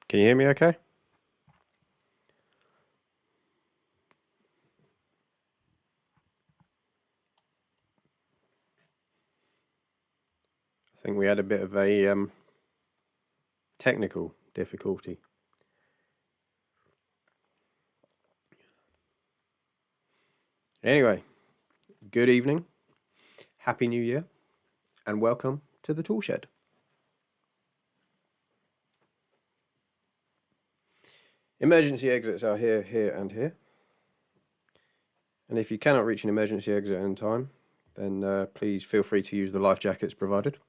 Can you hear me okay? I think we had a bit of a technical difficulty. Anyway, good evening, Happy New Year, and welcome to the Toolshed. Emergency exits are here, here, and here. And if you cannot reach an emergency exit in time, then please feel free to use the life jackets provided.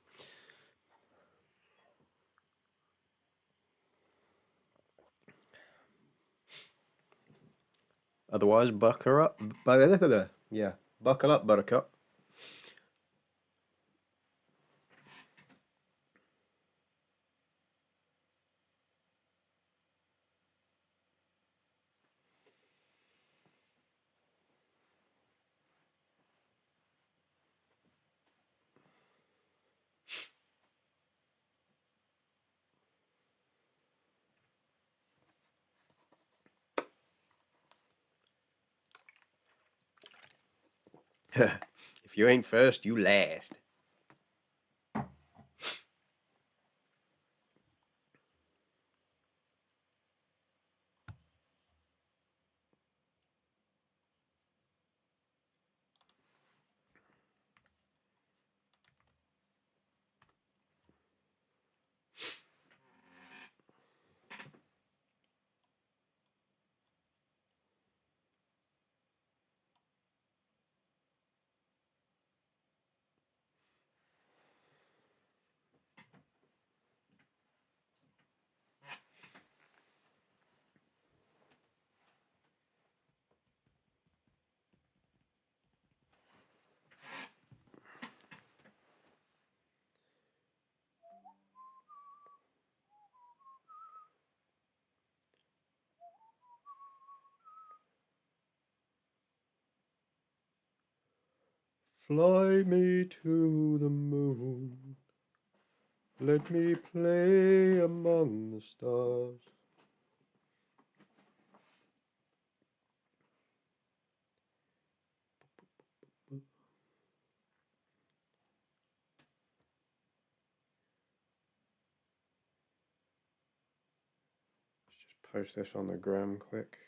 Otherwise, buckle up. Yeah, buckle up, buttercup. If you ain't first, you last. Fly me to the moon. Let me play among the stars. Let's just post this on the gram quick.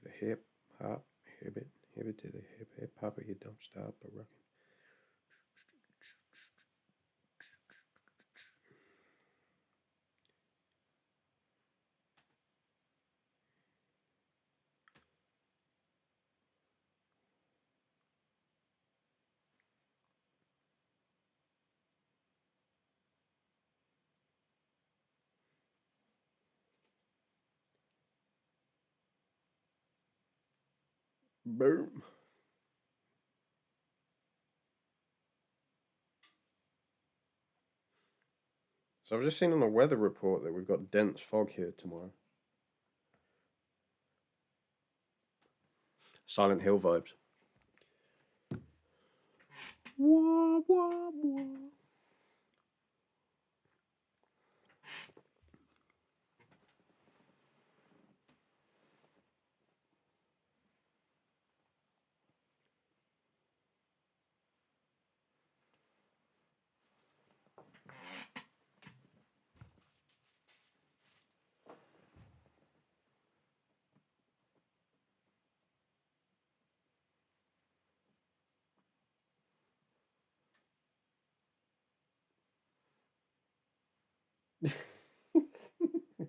I said a hip hop, hibbit, hibbit to the hip hop, you don't stop a rockin'. Boom. So I've just seen on the weather report that we've got dense fog here tomorrow. Silent Hill vibes. Wah, wah, wah.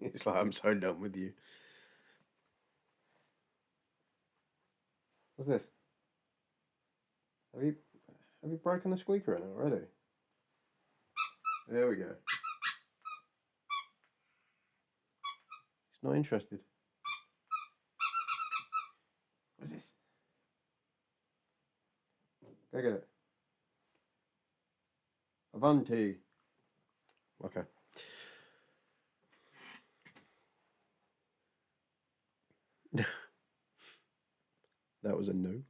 It's like I'm so done with you. What's this? Have you broken the squeaker in it already? There we go. He's not interested. What's this? Go get it. Avanti. Okay. That was a no.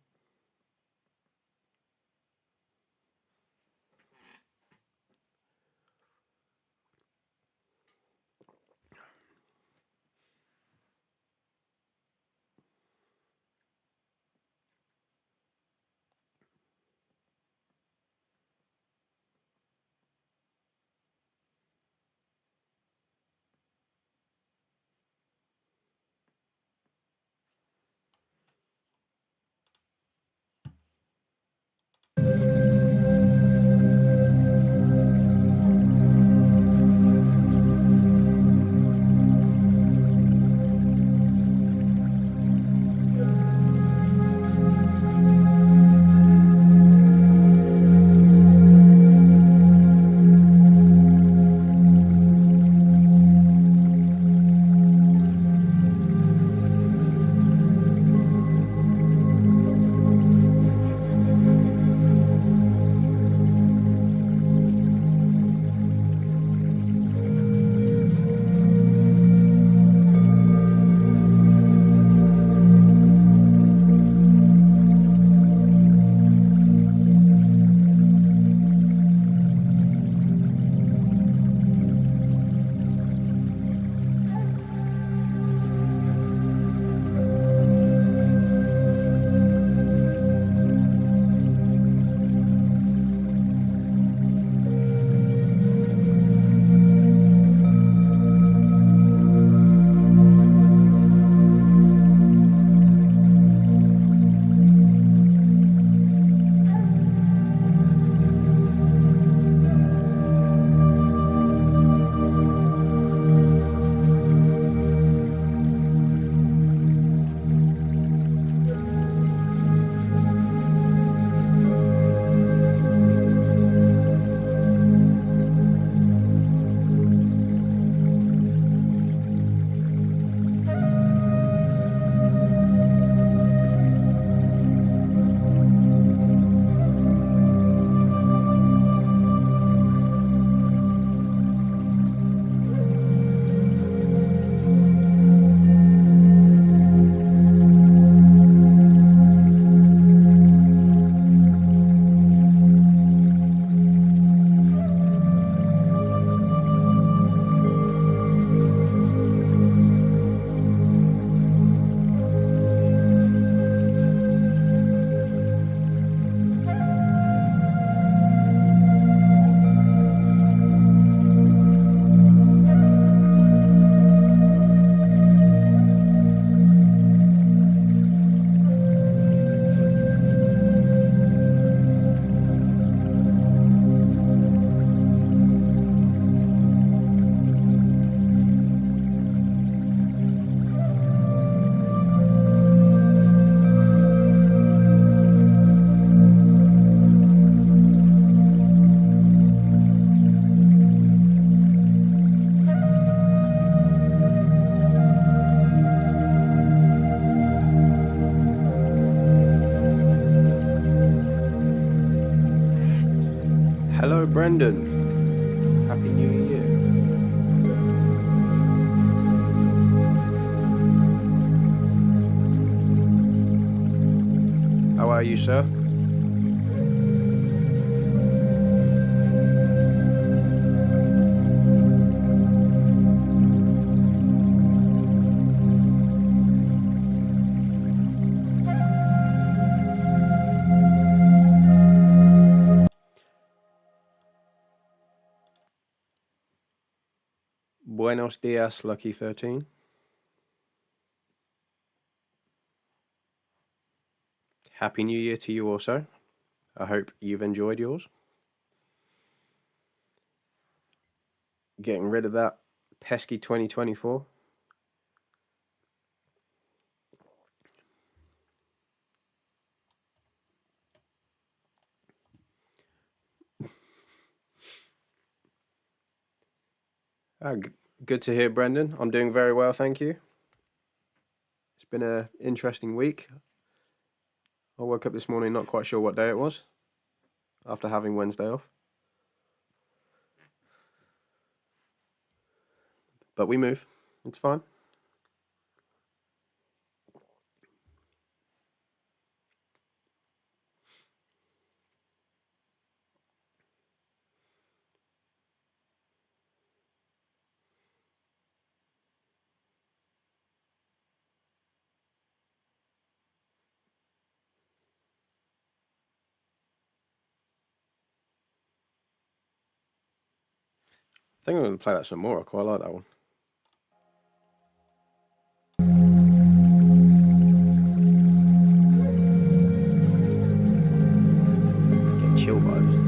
Hello, Brendan. Happy New Year. How are you, sir? Buenos dias, Lucky 13. Happy New Year to you also. I hope you've enjoyed yours. Getting rid of that pesky 2024. Good to hear, Brendan. I'm doing very well, thank you. It's been an interesting week. I woke up this morning not quite sure what day it was after having Wednesday off. But we move. It's fine. I think I'm going to play that some more. I quite like that one. Get chill vibes.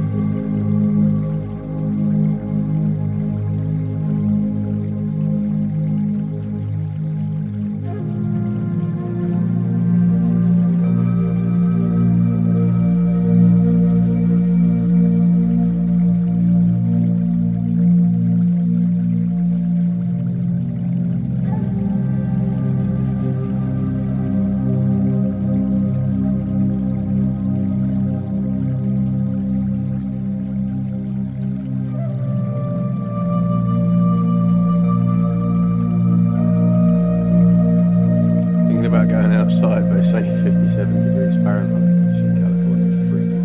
About going outside, but it's only 57 degrees Fahrenheit. Shit, California's freezing.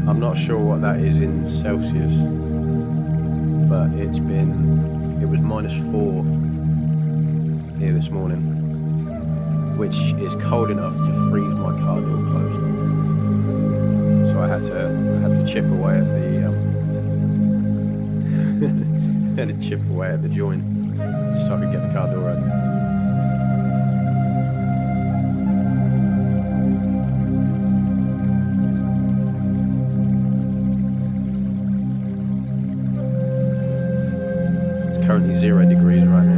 I'm not sure what that is in Celsius, but it was -4 here this morning, which is cold enough to freeze my car door closed. So I had to chip away at the had to chip away at the joint just so I could get the car door open. It's currently 0 degrees right now.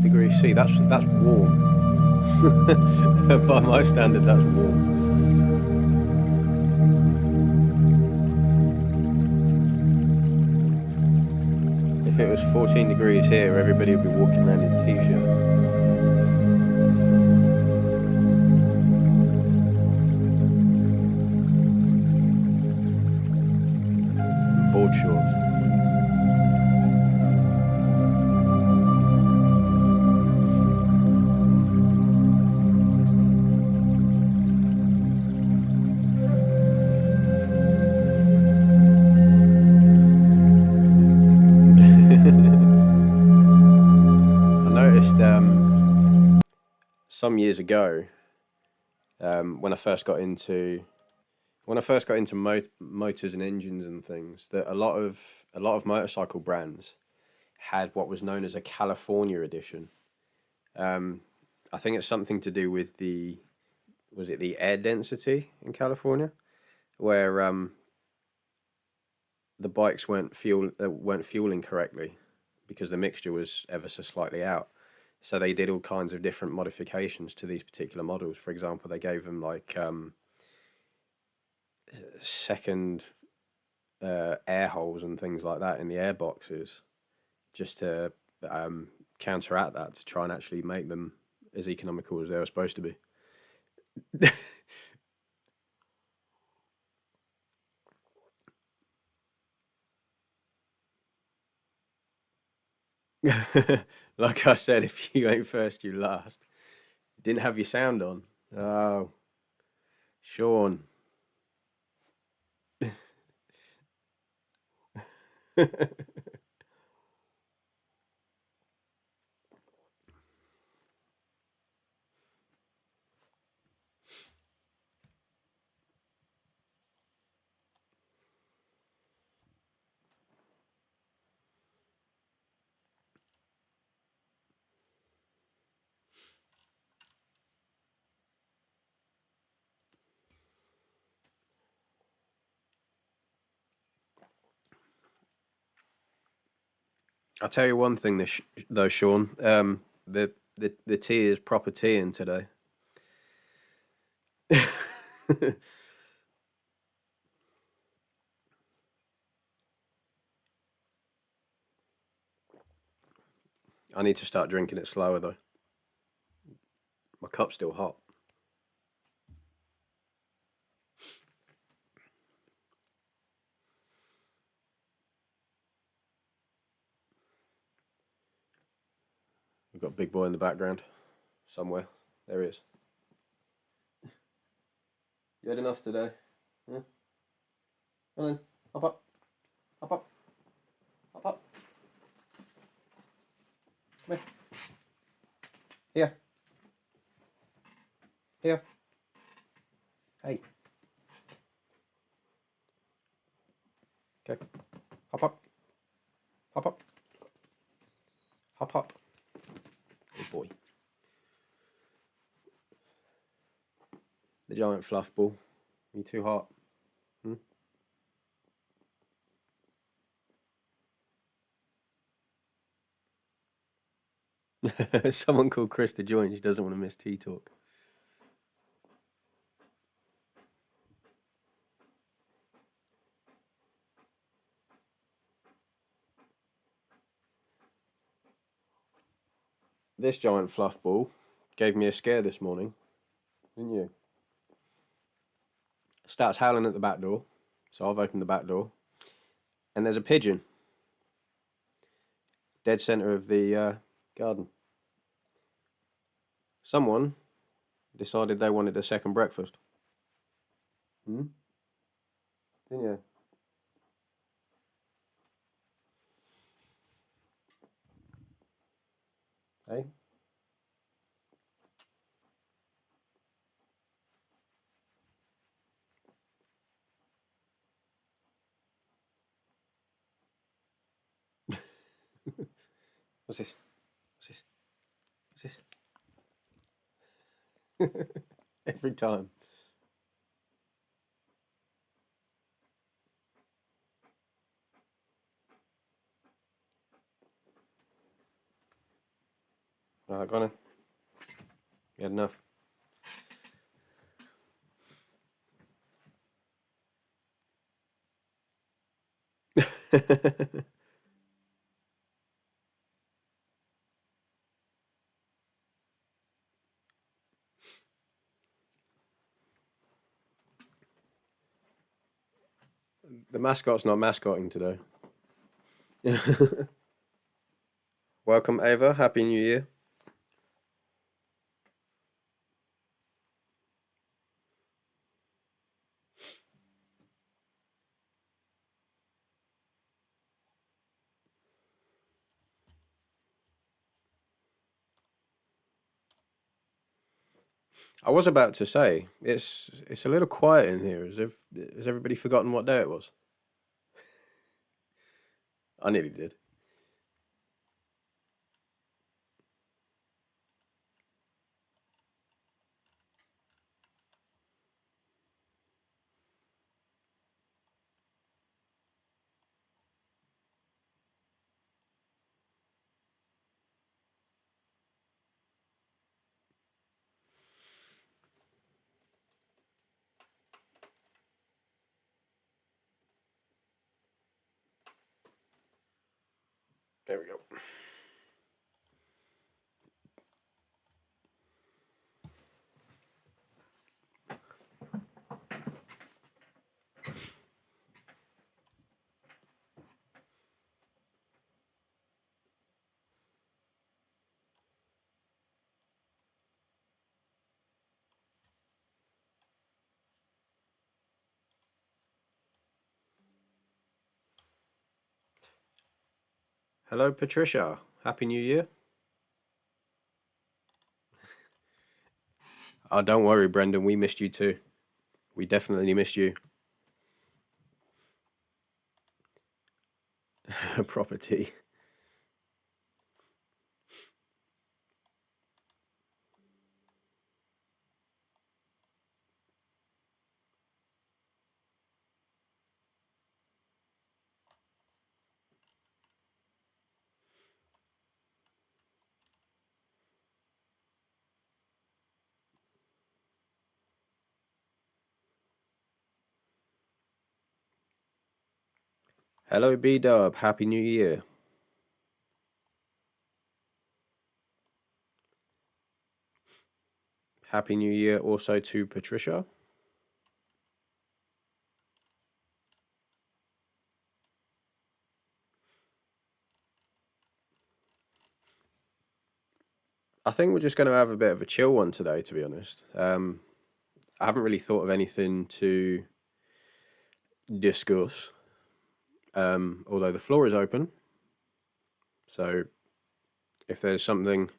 Degrees C. That's warm. By my standard, that's warm. If it was 14 degrees here, everybody would be walking around in t-shirt. Board shorts. Some years ago, when I first got into motors and engines and things, that a lot of motorcycle brands had what was known as a California edition. I think it's something to do with the air density in California, where the bikes weren't fueling correctly because the mixture was ever so slightly out. So they did all kinds of different modifications to these particular models. For example, they gave them like second air holes and things like that in the air boxes, just to counteract that, to try and actually make them as economical as they were supposed to be. Like I said, if you ain't first, you last. Didn't have your sound on. Oh, Sean. I'll tell you one thing, though, Sean. The tea is proper teaing today. I need to start drinking it slower though. My cup's still hot. We've got a big boy in the background somewhere. There he is. You had enough today? Yeah? Come on, hop up. Hop up. Hop up. Come here. Here. Hey. Okay. Hop up. Hop up. Hop up. Good boy. The giant fluff ball. Are you too hot? Hmm? Someone called Chris to join. She doesn't want to miss tea talk. This giant fluff ball gave me a scare this morning, didn't you? Starts howling at the back door, so I've opened the back door, and there's a pigeon, dead center of the garden. Someone decided they wanted a second breakfast. Hmm? Didn't you? Hey? What's this? What's this? What's this? Every time. Alright, go on in. You had enough. The mascot's not mascotting today. Welcome, Ava. Happy New Year. I was about to say it's a little quiet in here. Has everybody forgotten what day it was? I nearly did. There we go. Hello, Patricia. Happy New Year. Oh, don't worry, Brendan. We missed you too. We definitely missed you. Property. Hello, B Dub. Happy New Year. Happy New Year also to Patricia. I think we're just going to have a bit of a chill one today, to be honest. I haven't really thought of anything to discuss, although the floor is open. So if there's something,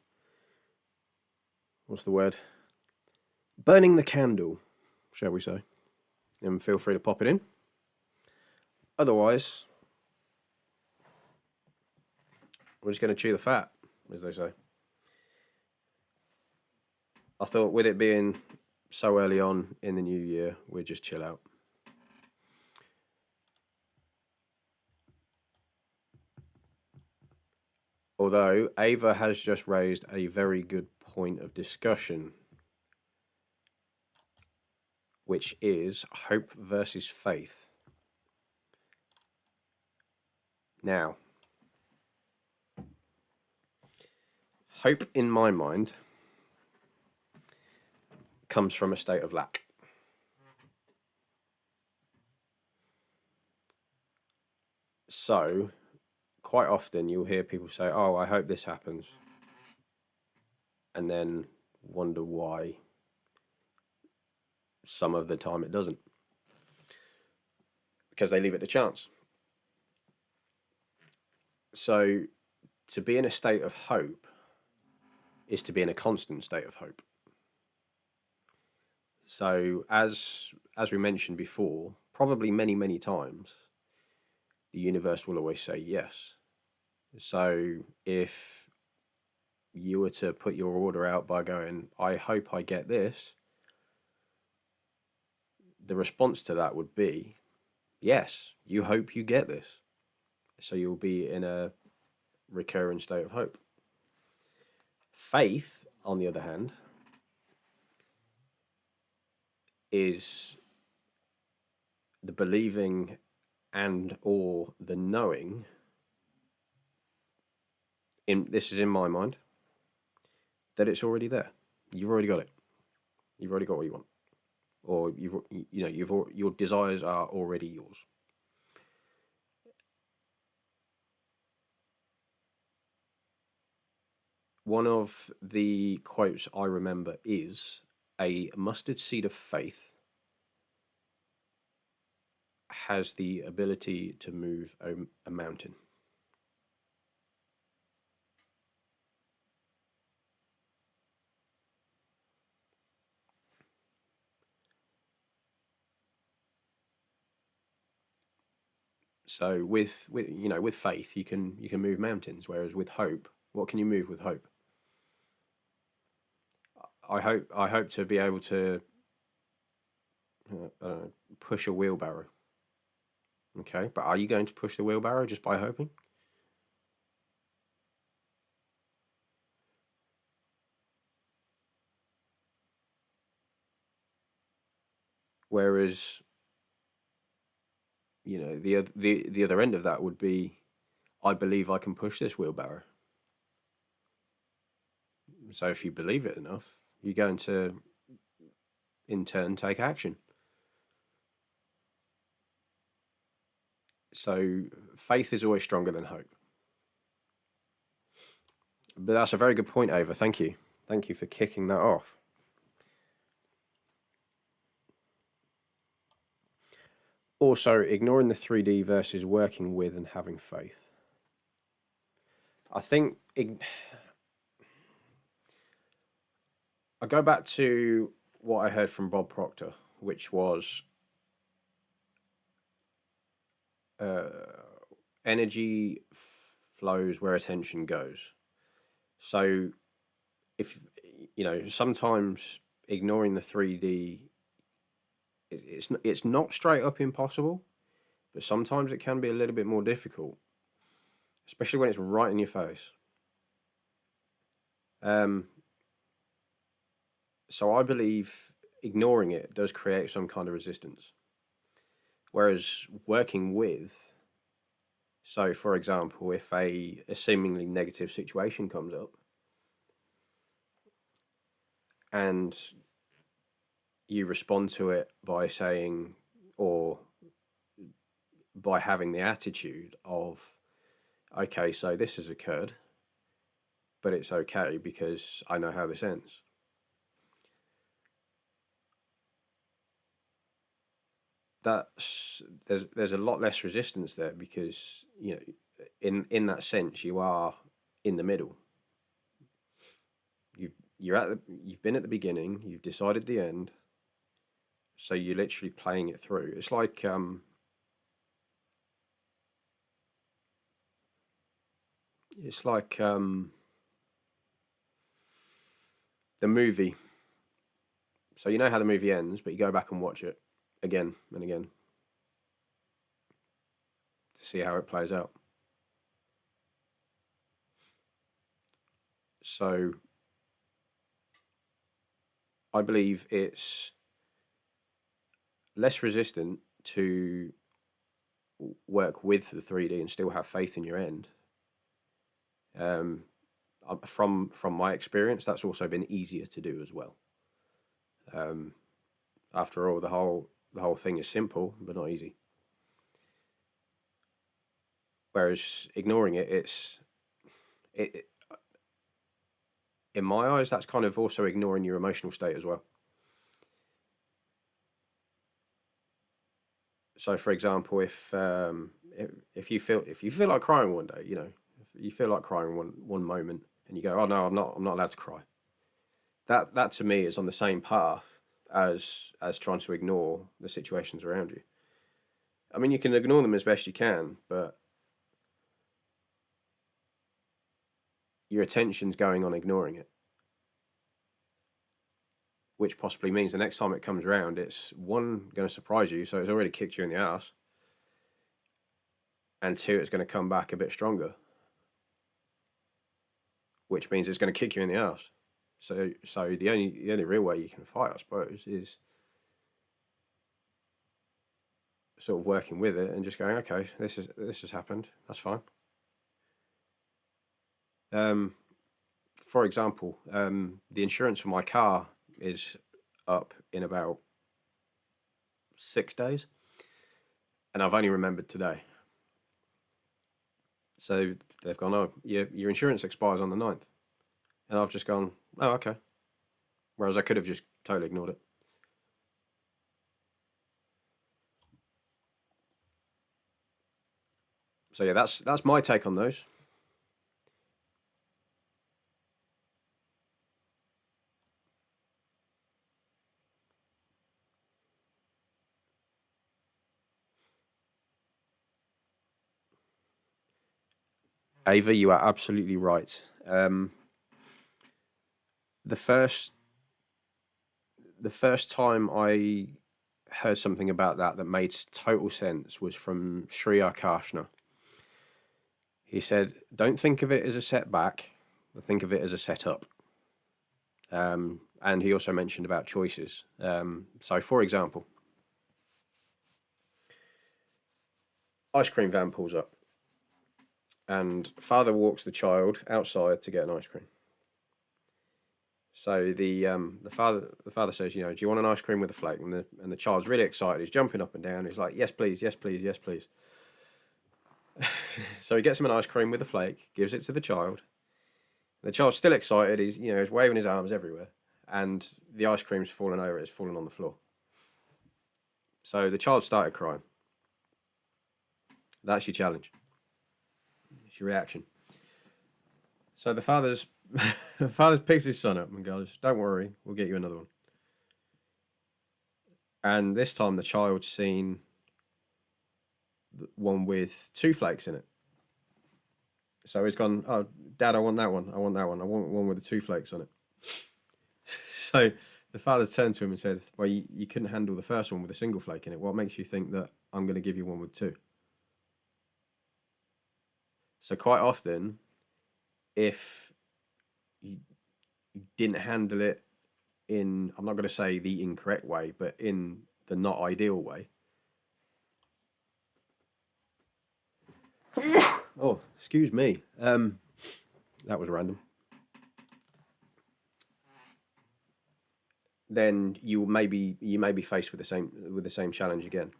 what's the word? Burning the candle, shall we say, then feel free to pop it in. Otherwise, we're just going to chew the fat, as they say. I thought with it being so early on in the new year, we'd just chill out. Although Ava has just raised a very good point of discussion, which is hope versus faith. Now, hope in my mind comes from a state of lack. So, quite often you'll hear people say, "Oh, I hope this happens," and then wonder why some of the time it doesn't, because they leave it to chance. So, to be in a state of hope is to be in a constant state of hope. So, as we mentioned before, probably many times, the universe will always say yes. So, if you were to put your order out by going, "I hope I get this," the response to that would be, yes, you hope you get this. So you'll be in a recurring state of hope. Faith, on the other hand, is the believing and or the knowing, this is in my mind, that it's already there. You've already got it. You've already got what you want, or your desires are already yours. One of the quotes I remember is, "A mustard seed of faith has the ability to move a mountain." So with faith you can move mountains, whereas with hope, what can you move with hope? I hope to be able to push a wheelbarrow. Okay, but are you going to push the wheelbarrow just by hoping? Whereas the other end of that would be, I believe I can push this wheelbarrow. So if you believe it enough, you're going to in turn take action. So faith is always stronger than hope. But that's a very good point, Ava. Thank you. Thank you for kicking that off. Also, ignoring the 3D versus working with and having faith. I think I go back to what I heard from Bob Proctor, which was energy flows where attention goes. So if sometimes ignoring the 3D, it's not straight up impossible, but sometimes it can be a little bit more difficult, especially when it's right in your face. So I believe ignoring it does create some kind of resistance, whereas working with So, for example, if a seemingly negative situation comes up and you respond to it by saying, or by having the attitude of, okay, so this has occurred, but it's okay because I know how this ends. There's a lot less resistance there, because in that sense you are in the middle. You've been at the beginning, you've decided the end, so you're literally playing it through. It's like the movie. So you know how the movie ends, but you go back and watch it again and again to see how it plays out. So I believe it's less resistant to work with the 3D and still have faith in your end. From my experience, that's also been easier to do as well. After all, the whole thing is simple but not easy. Whereas ignoring it, in my eyes, that's kind of also ignoring your emotional state as well. So, for example, if you feel like crying one day, if you feel like crying one moment, and you go, oh no, I'm not allowed to cry. That to me is on the same path as trying to ignore the situations around you. I mean, you can ignore them as best you can, but your attention's going on ignoring it, which possibly means the next time it comes around, it's one, going to surprise you, so it's already kicked you in the ass, and two, it's going to come back a bit stronger, which means it's going to kick you in the ass. So the only real way you can fight, I suppose, is sort of working with it and just going, okay, this has happened. That's fine. For example, the insurance for my car is up in about 6 days, and I've only remembered today. So they've gone, oh, your insurance expires on the 9th. And I've just gone, oh, okay. Whereas I could have just totally ignored it. So yeah, that's my take on those. Ava, you are absolutely right. The first time I heard something about that made total sense was from Sri Akarshna. He said, "Don't think of it as a setback, but think of it as a setup." And he also mentioned about choices. So, for example, ice cream van pulls up, and father walks the child outside to get an ice cream. So the father says, do you want an ice cream with a flake? And the child's really excited. He's jumping up and down. He's like, yes, please, yes, please, yes, please. So he gets him an ice cream with a flake, gives it to the child. The child's still excited. He's waving his arms everywhere, and the ice cream's fallen over. It's fallen on the floor. So the child started crying. That's your challenge. It's your reaction. So the father picks his son up and goes, "Don't worry, we'll get you another one." And this time the child's seen one with 2 flakes in it. So he's gone, "Oh, Dad, I want that one. I want that one. I want one with the 2 flakes on it." So the father turned to him and said, "Well, you couldn't handle the first one with a single flake in it. What makes you think that I'm going to give you one with 2? So quite often, if you didn't handle it in, I'm not going to say the incorrect way, but in the not ideal way, Oh, excuse me. That was random. Then you may be faced with the same challenge again.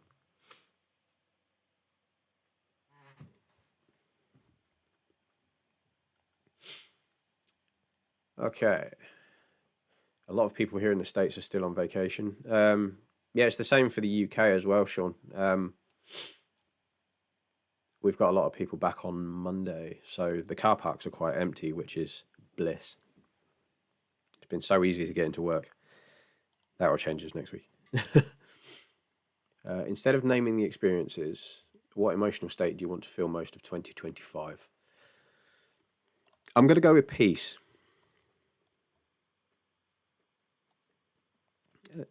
Okay. A lot of people here in the States are still on vacation. Yeah, it's the same for the UK as well, Sean. We've got a lot of people back on Monday, so the car parks are quite empty, which is bliss. It's been so easy to get into work. That will change next week. Instead of naming the experiences, what emotional state do you want to feel most of 2025? I'm going to go with peace.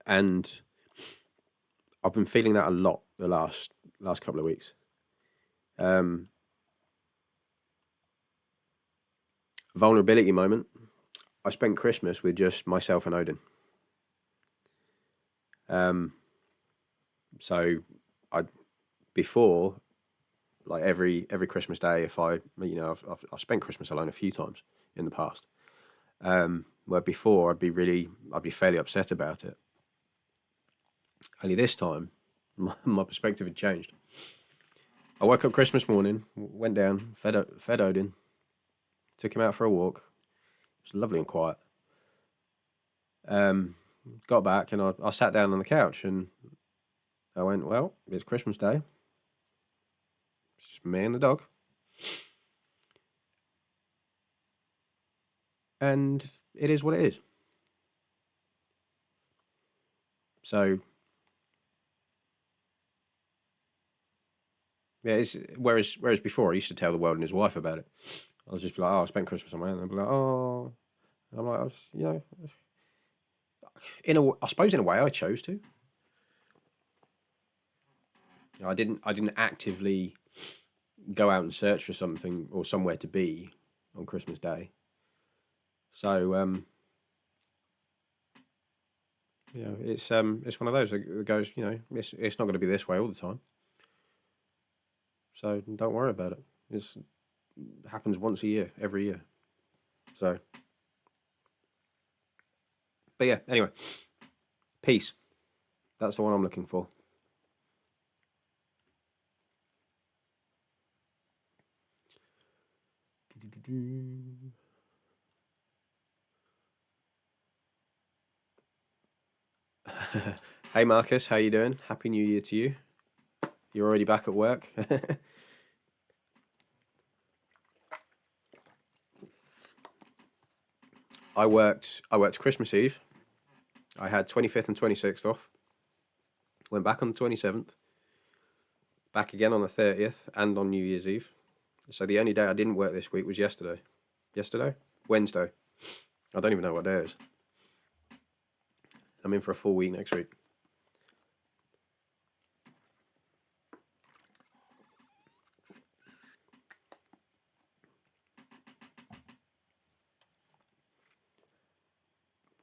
And I've been feeling that a lot the last couple of weeks. Vulnerability moment. I spent Christmas with just myself and Odin. So I before, like every Christmas day, if I've spent Christmas alone a few times in the past. Where before I'd be fairly upset about it. Only this time, my perspective had changed. I woke up Christmas morning, went down, fed Odin, took him out for a walk. It was lovely and quiet. Got back and I sat down on the couch and I went, well, it's Christmas Day. It's just me and the dog. And it is what it is. So, yeah, whereas before I used to tell the world and his wife about it. I was just like, oh, I spent Christmas on my own. And I'd be like, oh, and I'm like, I suppose in a way I chose to. I didn't actively go out and search for something or somewhere to be on Christmas Day. So it's one of those that goes, it's not going to be this way all the time. So don't worry about it. It happens once a year, every year. So, but yeah, anyway, peace. That's the one I'm looking for. Hey Marcus, how you doing? Happy New Year to you. You're already back at work. I worked Christmas Eve. I had 25th and 26th off. Went back on the 27th. Back again on the 30th and on New Year's Eve. So the only day I didn't work this week was yesterday. Yesterday? Wednesday. I don't even know what day it is. I'm in for a full week next week.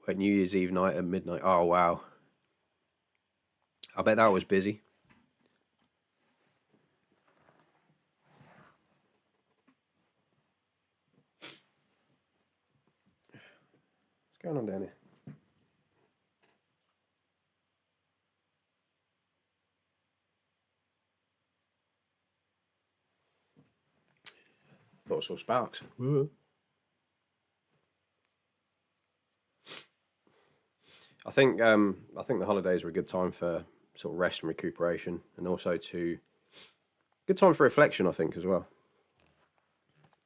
Like New Year's Eve night at midnight. Oh, wow. I bet that was busy. What's going on down here? Thought I saw sparks. I think the holidays are a good time for sort of rest and recuperation, and also good time for reflection. I think as well.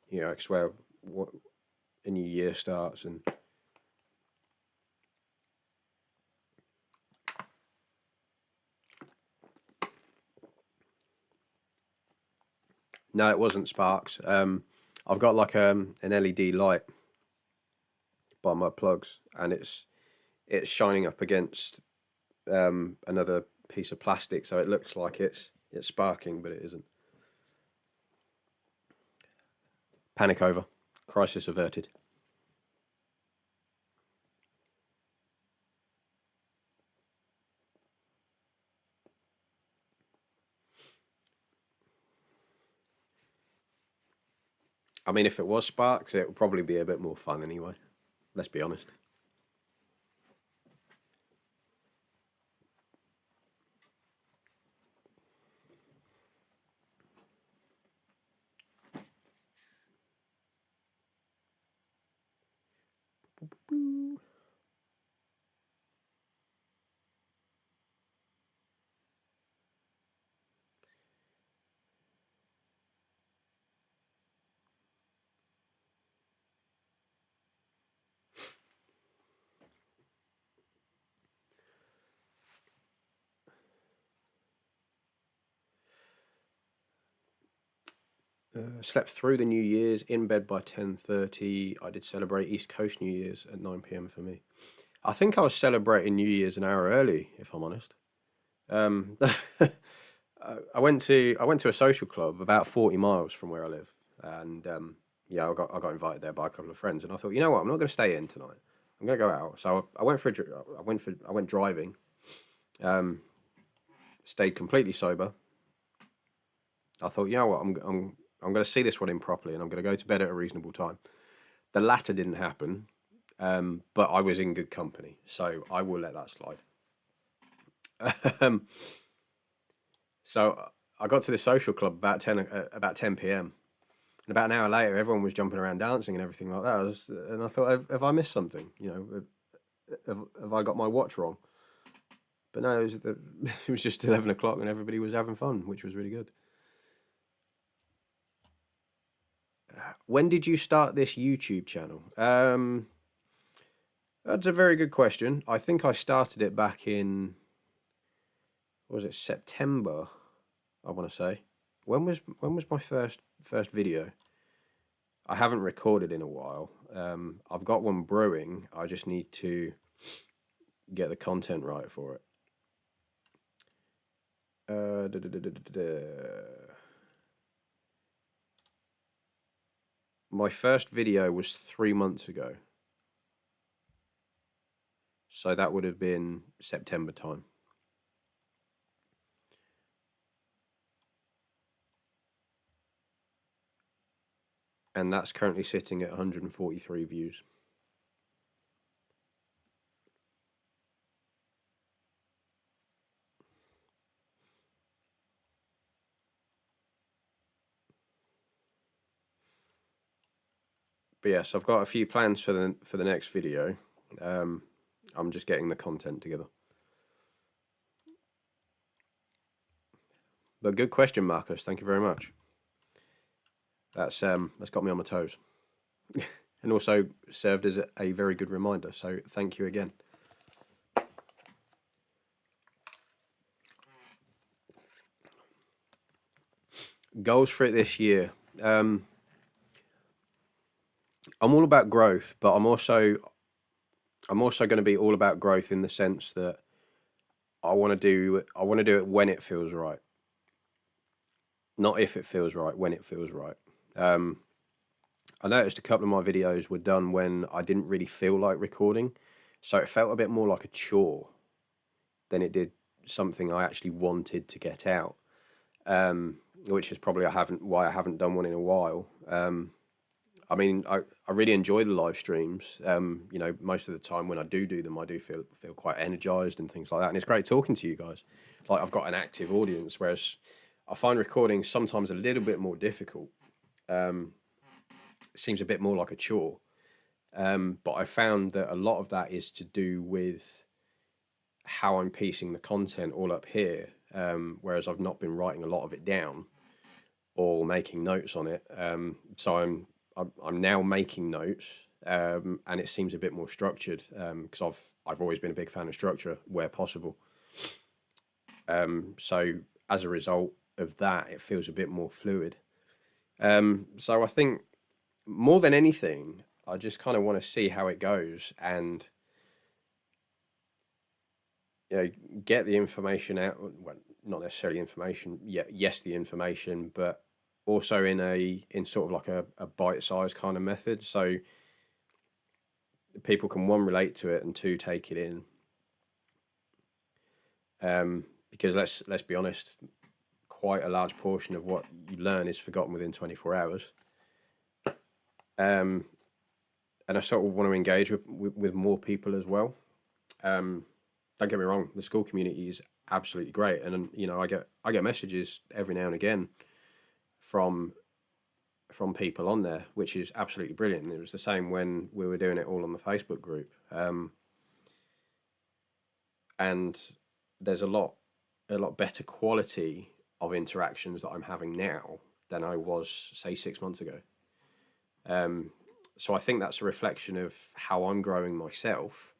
It's where what a new year starts, and no, it wasn't sparks. I've got like an LED light by my plugs, and it's shining up against another piece of plastic, so it looks like it's sparking, but it isn't. Panic over. Crisis averted. I mean, if it was Sparks, it would probably be a bit more fun anyway. Let's be honest. Slept through the New Year's, in bed by 10:30. I did celebrate East Coast New Year's at 9 p.m. for me. I think I was celebrating New Year's an hour early, if I'm honest. I went to a social club about 40 miles from where I live, and yeah, I got invited there by a couple of friends, and I thought, you know what, I'm not going to stay in tonight. I'm going to go out. So I went for I went driving. Stayed completely sober. I thought, you know what, I'm going to see this one in properly, and I'm going to go to bed at a reasonable time. The latter didn't happen, but I was in good company, so I will let that slide. So I got to the social club about 10 p.m. And about an hour later, everyone was jumping around dancing and everything like that. And I thought, have I missed something? You know, have I got my watch wrong? But no, it was just 11 o'clock and everybody was having fun, which was really good. When did you start this YouTube channel? That's a very good question. I think I started it back in, what was it, September, I want to say. When was my first video? I haven't recorded in a while. I've got one brewing. I just need to get the content right for it. My first video was 3 months ago. So that would have been September time. And that's currently sitting at 143 views. But yes, I've got a few plans for the next video. I'm just getting the content together. But good question, Marcus. Thank you very much. That's got me on my toes, and also served as a very good reminder. So thank you again. Goals for it this year. I'm all about growth, but I'm also going to be all about growth in the sense that I want to do it when it feels right, not if it feels right, when it feels right. I noticed a couple of my videos were done when I didn't really feel like recording, so it felt a bit more like a chore than it did something I actually wanted to get out. Which is probably why I haven't done one in a while. I mean, I really enjoy the live streams. You know, most of the time when I do them, I do feel quite energized and things like that. And it's great talking to you guys. Like, I've got an active audience, whereas I find recording sometimes a little bit more difficult. It seems a bit more like a chore. But I found that a lot of that is to do with how I'm piecing the content all up here. Whereas I've not been writing a lot of it down or making notes on it. So I'm now making notes, and it seems a bit more structured, because I've always been a big fan of structure where possible. So as a result of that, it feels a bit more fluid. So I think more than anything, I just kind of want to see how it goes and, you know, get the information out. Well, not necessarily information. Yeah, yes, the information, but also in sort of like a bite-sized kind of method, so people can, one, relate to it, and two, take it in. Because let's be honest, quite a large portion of what you learn is forgotten within 24 hours. And I sort of want to engage with more people as well. Don't get me wrong, the school community is absolutely great, and I get messages every now and again from people on there, which is absolutely brilliant. And it was the same when we were doing it all on the Facebook group, and there's a lot better quality of interactions that I'm having now than I was, say, 6 months ago. So I think that's a reflection of how I'm growing myself,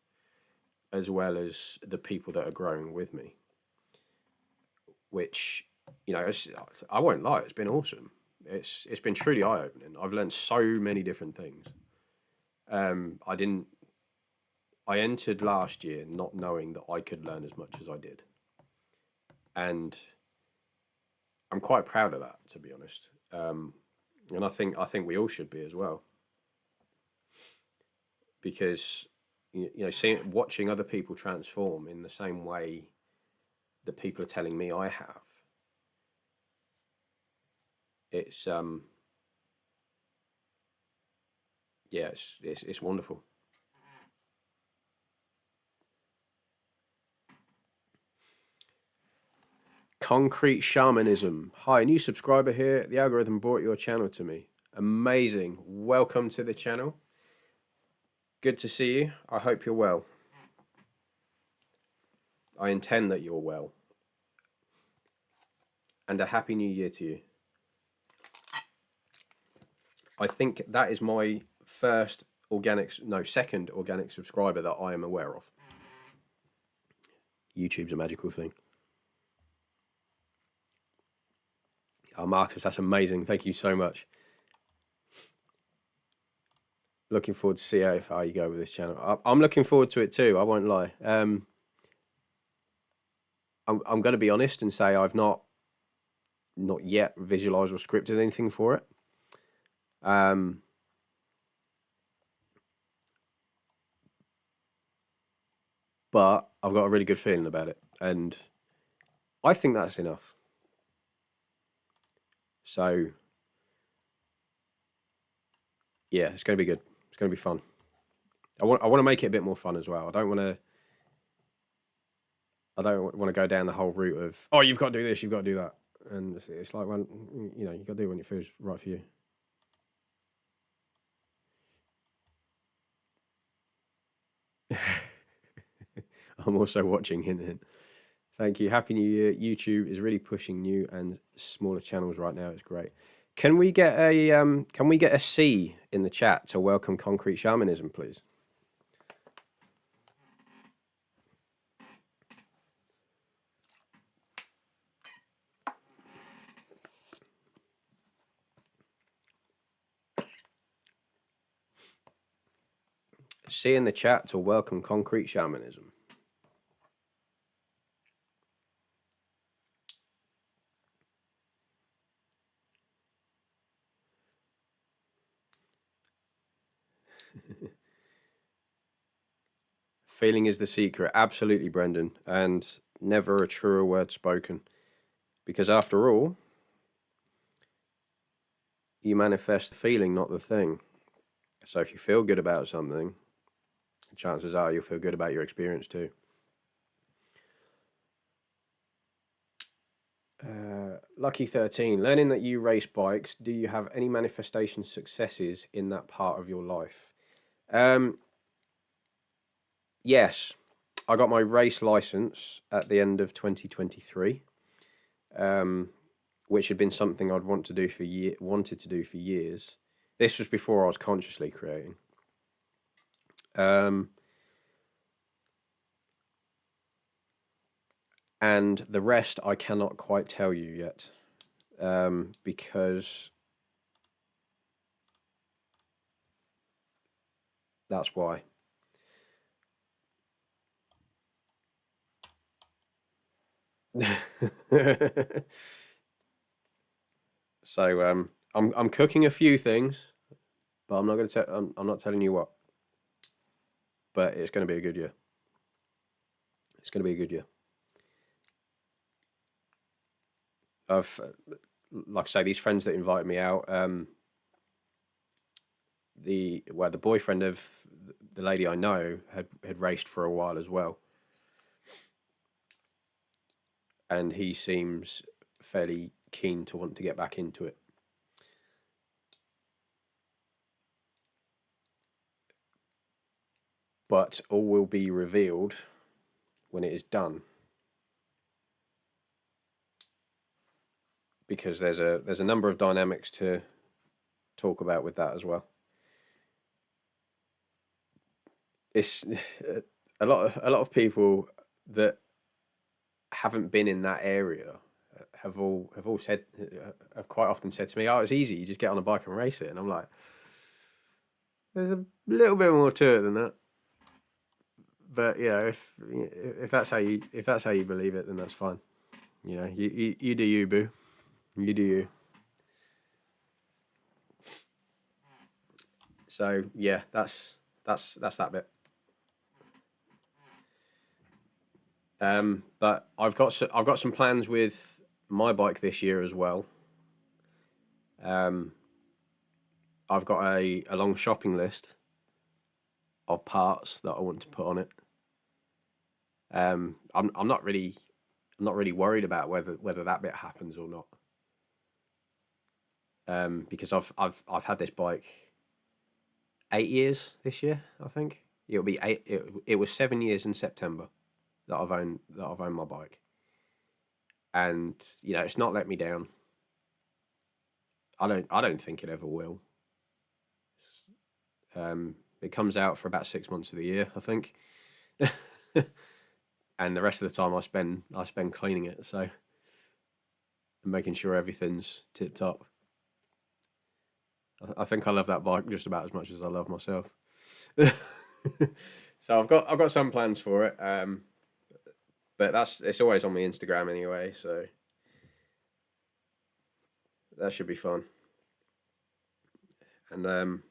as well as the people that are growing with me. Which, I won't lie, it's been awesome. It's been truly eye opening. I've learned so many different things. I entered last year not knowing that I could learn as much as I did, and I'm quite proud of that, to be honest. And I think we all should be as well, because watching other people transform in the same way that people are telling me I have, it's it's wonderful. Concrete Shamanism. Hi, new subscriber here. The algorithm brought your channel to me. Amazing. Welcome to the channel. Good to see you. I hope you're well. I intend that you're well. And a happy new year to you. I think that is my second organic subscriber that I am aware of. YouTube's a magical thing. Oh, Marcus, that's amazing. Thank you so much. Looking forward to see how you go with this channel. I'm looking forward to it too. I won't lie. I'm going to be honest and say I've not yet visualized or scripted anything for it. But I've got a really good feeling about it, and I think that's enough. So yeah, it's going to be good. It's going to be fun. I want to make it a bit more fun as well. I don't want to go down the whole route of, oh, you've got to do this, you've got to do that, and it's like, when you got to do it when it feels right for you. I'm also watching. Hint, hint. Thank you. Happy New Year. YouTube is really pushing new and smaller channels right now. It's great. Can we get a C in the chat to welcome Concrete Shamanism, please? C in the chat to welcome Concrete Shamanism. Feeling is the secret. Absolutely, Brendan. And never a truer word spoken. Because after all, you manifest the feeling, not the thing. So if you feel good about something, chances are you'll feel good about your experience too. Lucky 13. Learning that you race bikes, do you have any manifestation successes in that part of your life? Yes. I got my race license at the end of 2023, which had been something I'd wanted to do for years. This was before I was consciously creating. And the rest I cannot quite tell you yet, because that's why. So I'm cooking a few things, but I'm not going to I'm not telling you what. But it's going to be a good year. It's going to be a good year. Like I say, these friends that invited me out, the boyfriend of the lady I know had raced for a while as well, and he seems fairly keen to want to get back into it. But all will be revealed when it is done, because there's a number of dynamics to talk about with that as well. It's a lot of people that haven't been in that area have quite often said to me, "Oh, it's easy. You just get on a bike and race it." And I'm like, "There's a little bit more to it than that." But yeah, if that's how you believe it, then that's fine. You know, you do you, boo. You do you. So yeah, that's that bit. But I've got some plans with my bike this year as well. I've got a long shopping list of parts that I want to put on it. I'm not really worried about whether that bit happens or not. Because I've had this bike 8 years this year, I think. It'll be 8. It was 7 years in September that I've owned my bike, and you know, it's not let me down. I don't think it ever will. It comes out for about 6 months of the year, I think, and the rest of the time I spend cleaning it, so and making sure everything's tip top. I think I love that bike just about as much as I love myself. So I've got some plans for it, but it's always on my Instagram anyway, so that should be fun. And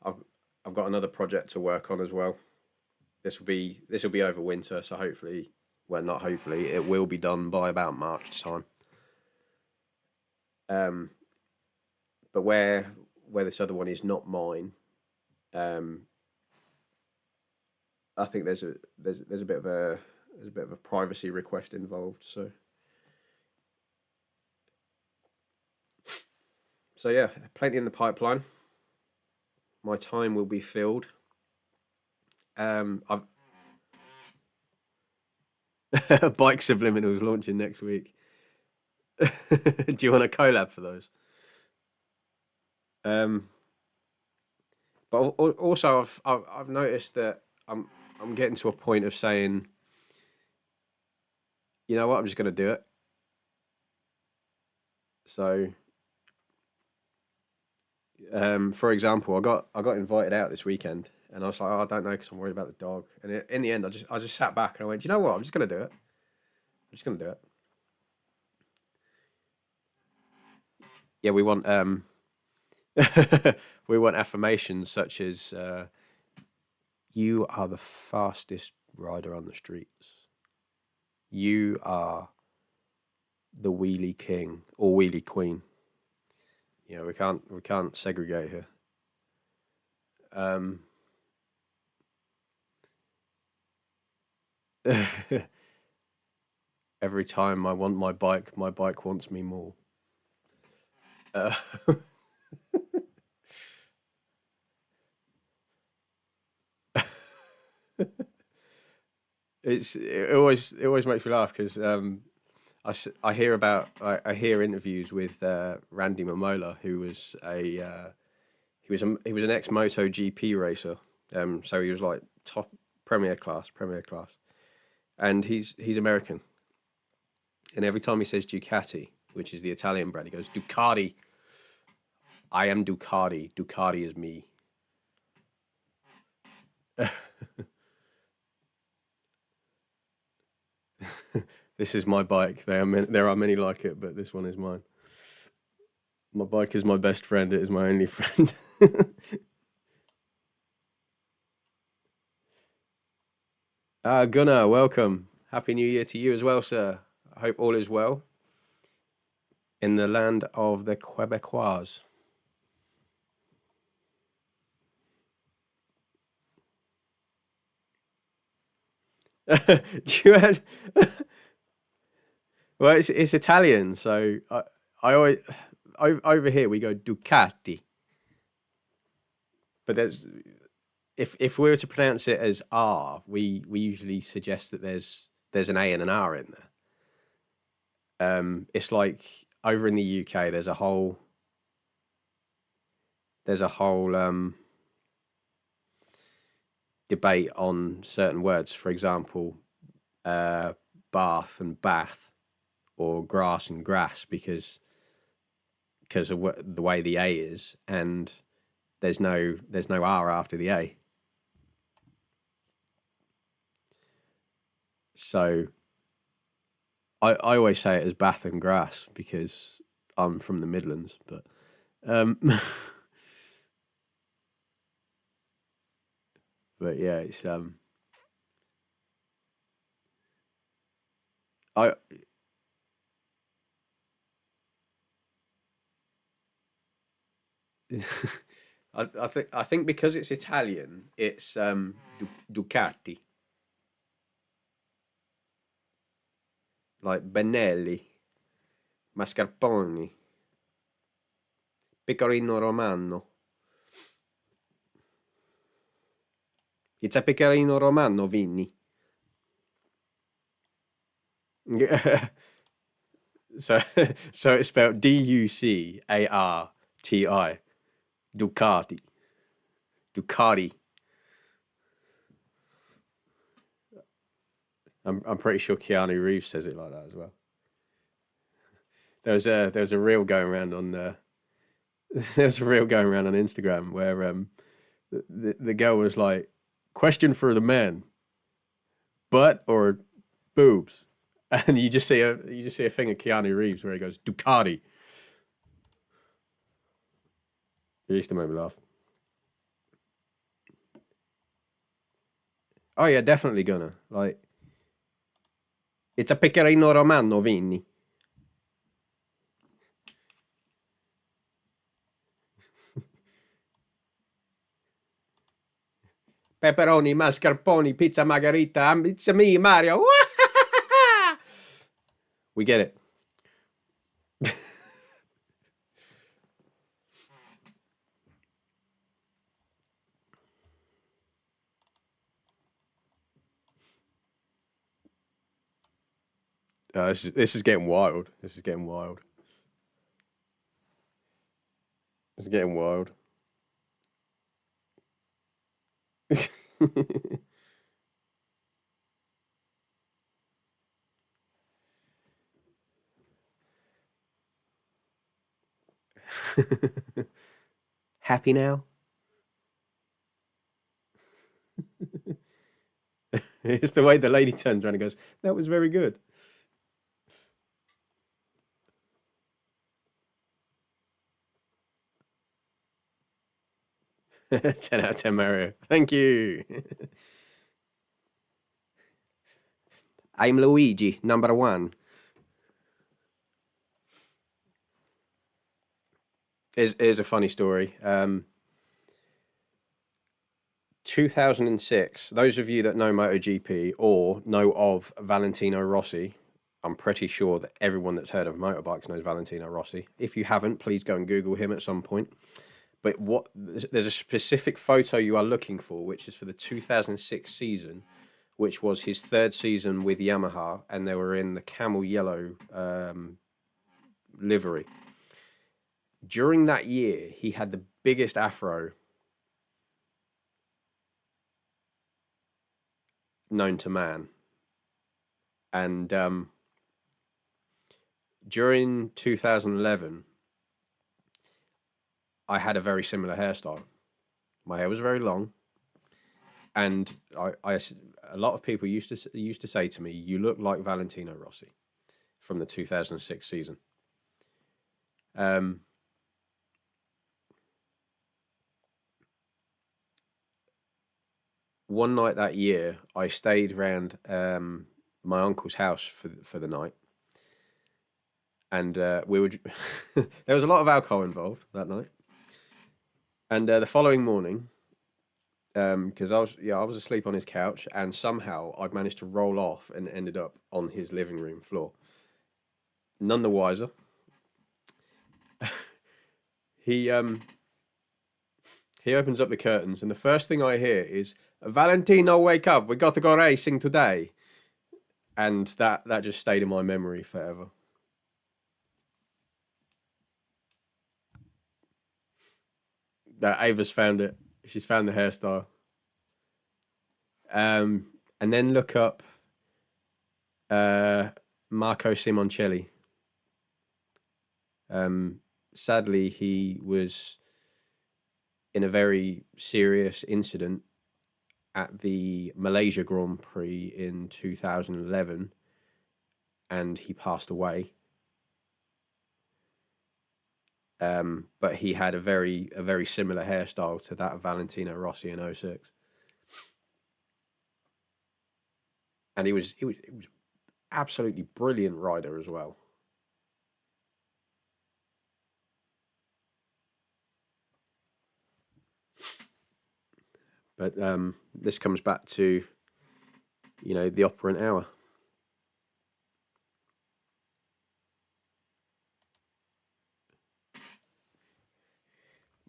I've got another project to work on as well. This will be over winter, so hopefully, well, not hopefully, it will be done by about March time. But where this other one is not mine, I think there's a bit of a privacy request involved. So yeah, plenty in the pipeline. My time will be filled. I've Bike Subliminals launching next week. Do you want a collab for those? But also I've noticed that I'm getting to a point of saying, you know what, I'm just going to do it. So, for example, I got invited out this weekend, and I was like, oh, I don't know, because I'm worried about the dog. And in the end, I just sat back and I went, you know what, I'm just going to do it. I'm just going to do it. Yeah, we want we want affirmations such as, you are the fastest rider on the streets. You are the wheelie king or wheelie queen. You know, we can't segregate here. Every time I want my bike wants me more. It always makes me laugh because I hear interviews with Randy Mamola, who was he was an ex MotoGP racer. So he was like top premier class, and he's American. And every time he says Ducati, which is the Italian brand, he goes Ducati. I am Ducati. Ducati is me. This is my bike. There are many like it, but this one is mine. My bike is my best friend. It is my only friend. Gunnar, welcome. Happy New Year to you as well, sir. I hope all is well in the land of the Quebecois. Do you had, well, it's Italian, so I always over here we go Ducati, but there's if we were to pronounce it as R, we usually suggest that there's an A and an R in there. It's like over in the UK, there's a whole debate on certain words. For example, bath and bath, or grass and grass, because of the way the A is, and there's no R after the A. So I always say it as Bath and Grass because I'm from the Midlands, but um, but yeah, it's I I think because it's Italian, it's Ducati, like Benelli, Mascarpone, Pecorino Romano. It's a Pecorino Romano, Vinny. so so it's spelled Ducarti. Ducati. Ducati. I'm pretty sure Keanu Reeves says it like that as well. There was a reel going around on there's a reel going around on Instagram where the girl was like, question for the men, butt or boobs, and you just see a thing of Keanu Reeves where he goes Ducati. It used to make me laugh. Oh yeah, definitely gonna like. It's a pecorino romano, Vinny. Pepperoni, mascarpone, pizza margherita. It's me, Mario. We get it. This is getting wild. This is getting wild. It's getting wild. Happy now? It's the way the lady turns around and goes, "That was very good." 10 out of 10, Mario. Thank you. I'm Luigi, number one. Here's a funny story. 2006, those of you that know MotoGP or know of Valentino Rossi, I'm pretty sure that everyone that's heard of motorbikes knows Valentino Rossi. If you haven't, please go and Google him at some point. But there's a specific photo you are looking for, which is for the 2006 season, which was his third season with Yamaha, and they were in the camel yellow livery. During that year, he had the biggest afro known to man. And during 2011, I had a very similar hairstyle. My hair was very long, and a lot of people used to say to me, "You look like Valentino Rossi from the 2006 season." Um, One night that year, I stayed around my uncle's house for the night, and we were there was a lot of alcohol involved that night. And the following morning, because I was asleep on his couch, and somehow I'd managed to roll off and ended up on his living room floor. None the wiser. He he opens up the curtains, and the first thing I hear is, "Valentino, wake up! We got to go racing today." And that just stayed in my memory forever. That Ava's found it. She's found the hairstyle. And then look up uh, Marco Simoncelli. Sadly, he was in a very serious incident at the Malaysia Grand Prix in 2011, and he passed away. But he had a very similar hairstyle to that of Valentino Rossi in '06, and he was absolutely brilliant rider as well. But this comes back to, the operant hour.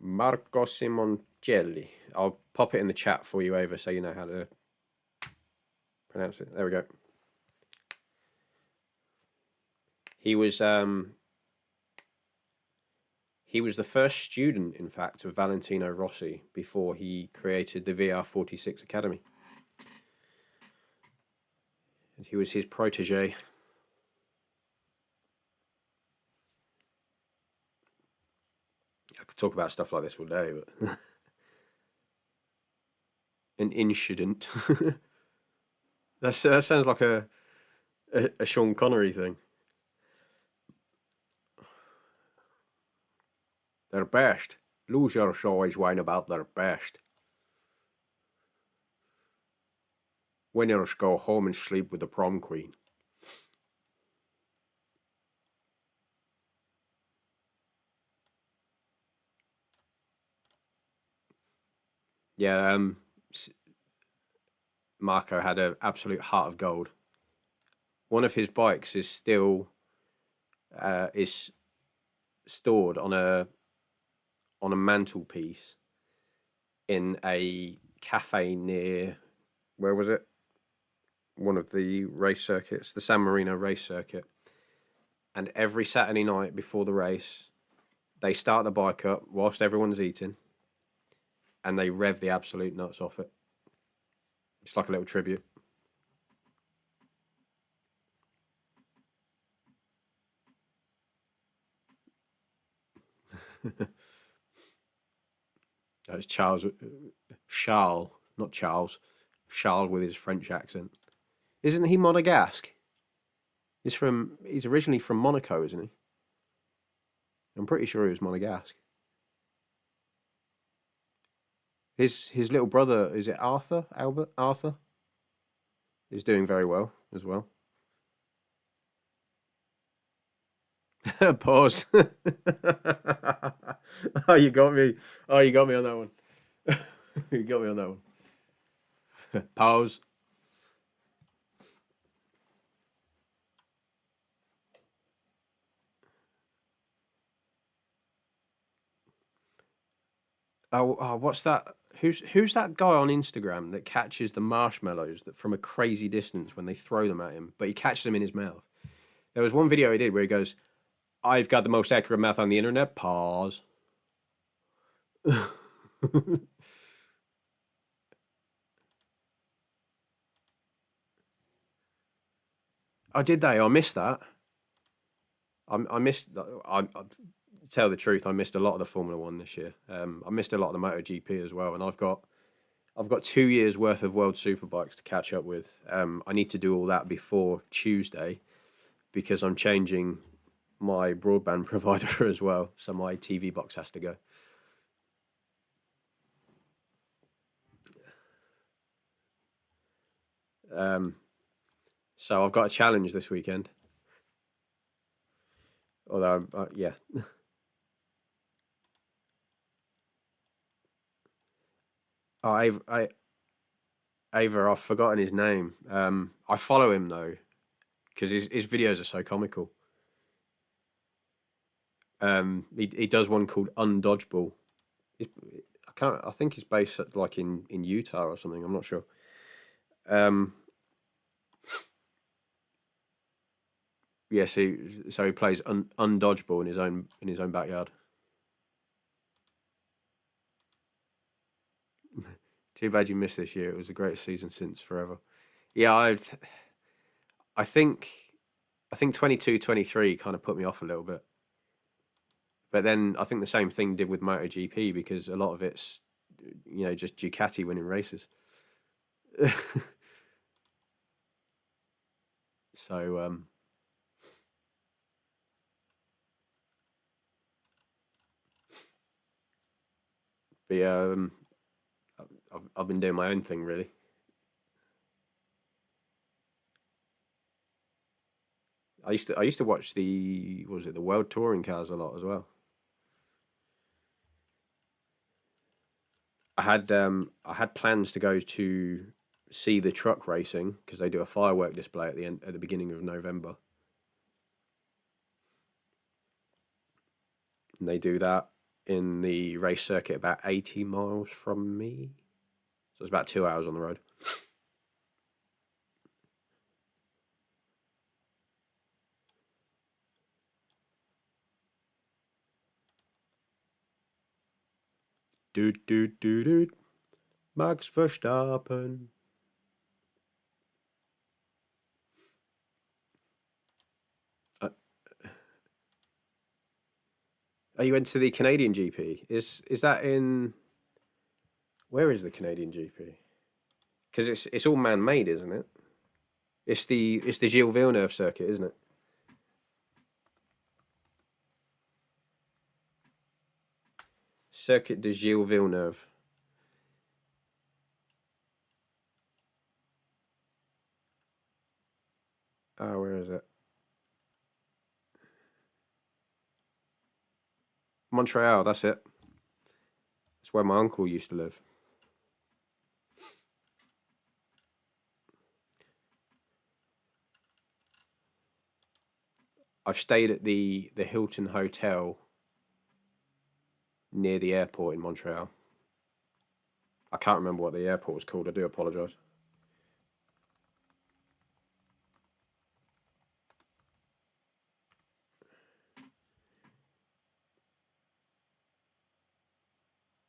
Marco Simoncelli. I'll pop it in the chat for you, Ava, so you know how to pronounce it. There we go. He was the first student, in fact, of Valentino Rossi before he created the VR46 Academy. And he was his protege. I could talk about stuff like this all day, but an incident. That sounds like a Sean Connery thing. They're best. Losers always whine about their best. Winners go home and sleep with the prom queen. Yeah, Marco had an absolute heart of gold. One of his bikes is still is stored on a mantelpiece in a cafe near, where was it? One of the race circuits, the San Marino race circuit. And every Saturday night before the race, they start the bike up whilst everyone's eating, and they rev the absolute nuts off it. It's like a little tribute. That's Charles, not Charles, Charles with his French accent. Isn't he Monegasque? He's originally from Monaco, isn't he? I'm pretty sure he was Monegasque. His little brother, is it Arthur? Albert? Arthur? Is doing very well as well. Pause. Oh, you got me. Oh, you got me on that one. You got me on that one. Pause. Oh, what's that? Who's that guy on Instagram that catches the marshmallows that from a crazy distance when they throw them at him, but he catches them in his mouth? There was one video he did where he goes, "I've got the most accurate math on the internet." Pause. I did they? I missed that. I missed. I tell the truth, I missed a lot of the Formula One this year. I missed a lot of the MotoGP as well, and I've got 2 years worth of World Superbikes to catch up with. I need to do all that before Tuesday because I'm changing my broadband provider as well, so my TV box has to go. So I've got a challenge this weekend. Although, yeah. Oh, Ava, I've forgotten his name. I follow him though because his videos are so comical. He does one called Undodgeable. He's, I can't. I think he's based like in Utah or something. I'm not sure. Um, yeah. So he plays undodgeable in his own backyard. Too bad you missed this year. It was the greatest season since forever. Yeah, I think I think 22, 23 kind of put me off a little bit. But then I think the same thing did with MotoGP because a lot of it's just Ducati winning races. So but yeah, I've been doing my own thing really. I used to watch the what was it the World Touring Cars a lot as well. I had plans to go to see the truck racing because they do a firework display at the beginning of November, and they do that in the race circuit about 80 miles from me. So it's about 2 hours on the road. Doot doot doot doot. Max Verstappen. Uh, oh, you went to the Canadian GP? Is that in? Where is the Canadian GP? Because it's all man made, isn't it? It's the Gilles Villeneuve circuit, isn't it? Circuit de Gilles Villeneuve. Oh, where is it? Montreal. That's it. It's where my uncle used to live. I've stayed at the Hilton Hotel near the airport in Montreal. I can't remember what the airport was called. I do apologise.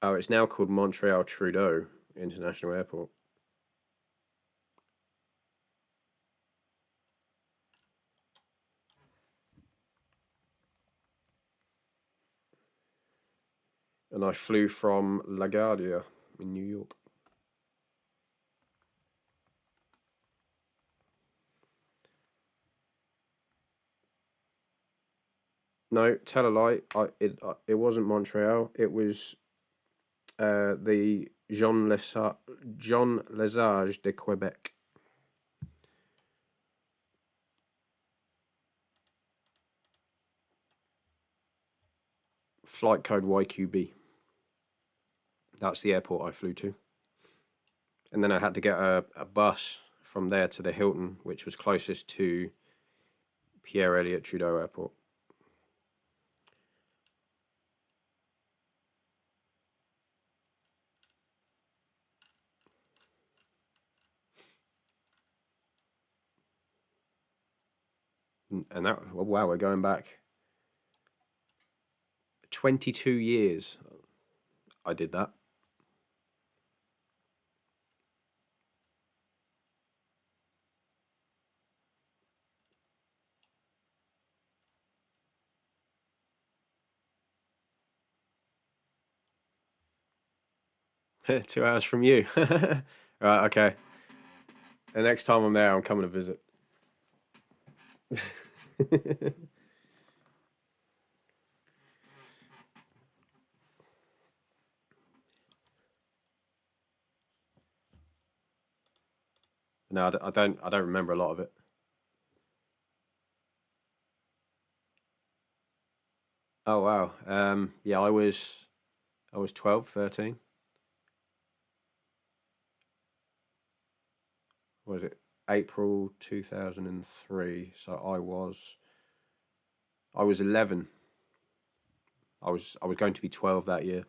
Oh, it's now called Montreal Trudeau International Airport. And I flew from LaGuardia in New York. No, tell a lie. It wasn't Montreal. It was the Jean Lesage de Quebec. Flight code YQB. That's the airport I flew to. And then I had to get a bus from there to the Hilton, which was closest to Pierre Elliott Trudeau Airport. And that, wow, we're going back 22 years. I did that. 2 hours from you. Right, okay. The next time I'm there, I'm coming to visit. No, I don't. I don't remember a lot of it. Oh wow. Yeah, I was 12, 13. was it April 2003? So I was 11. I was going to be 12 that year.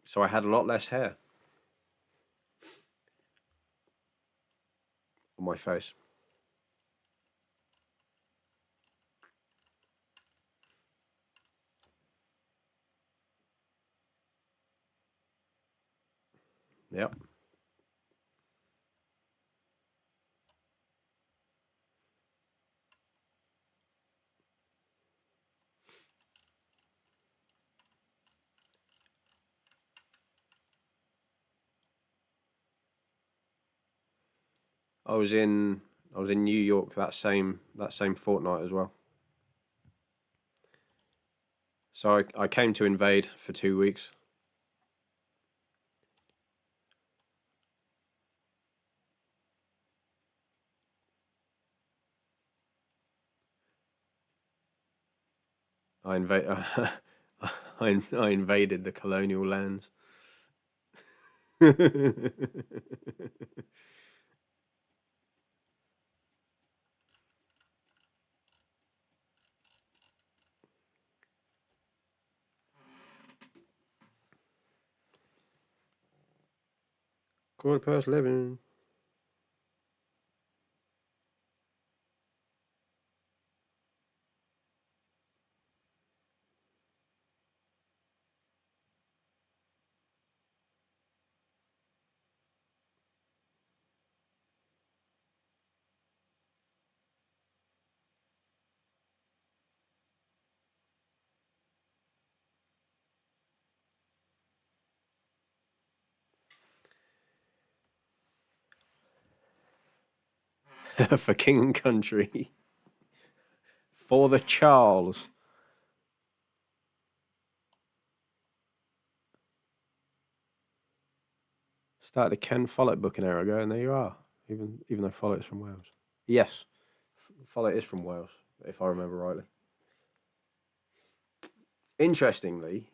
So I had a lot less hair on my face. Yep. I was in New York that same fortnight as well. So I came to invade for 2 weeks. I invade I invaded the colonial lands. Quarter past 11. For king and country. For the Charles. Started a Ken Follett book an hour ago, and there you are. Even though Follett's from Wales. Yes, Follett is from Wales, if I remember rightly. Interestingly,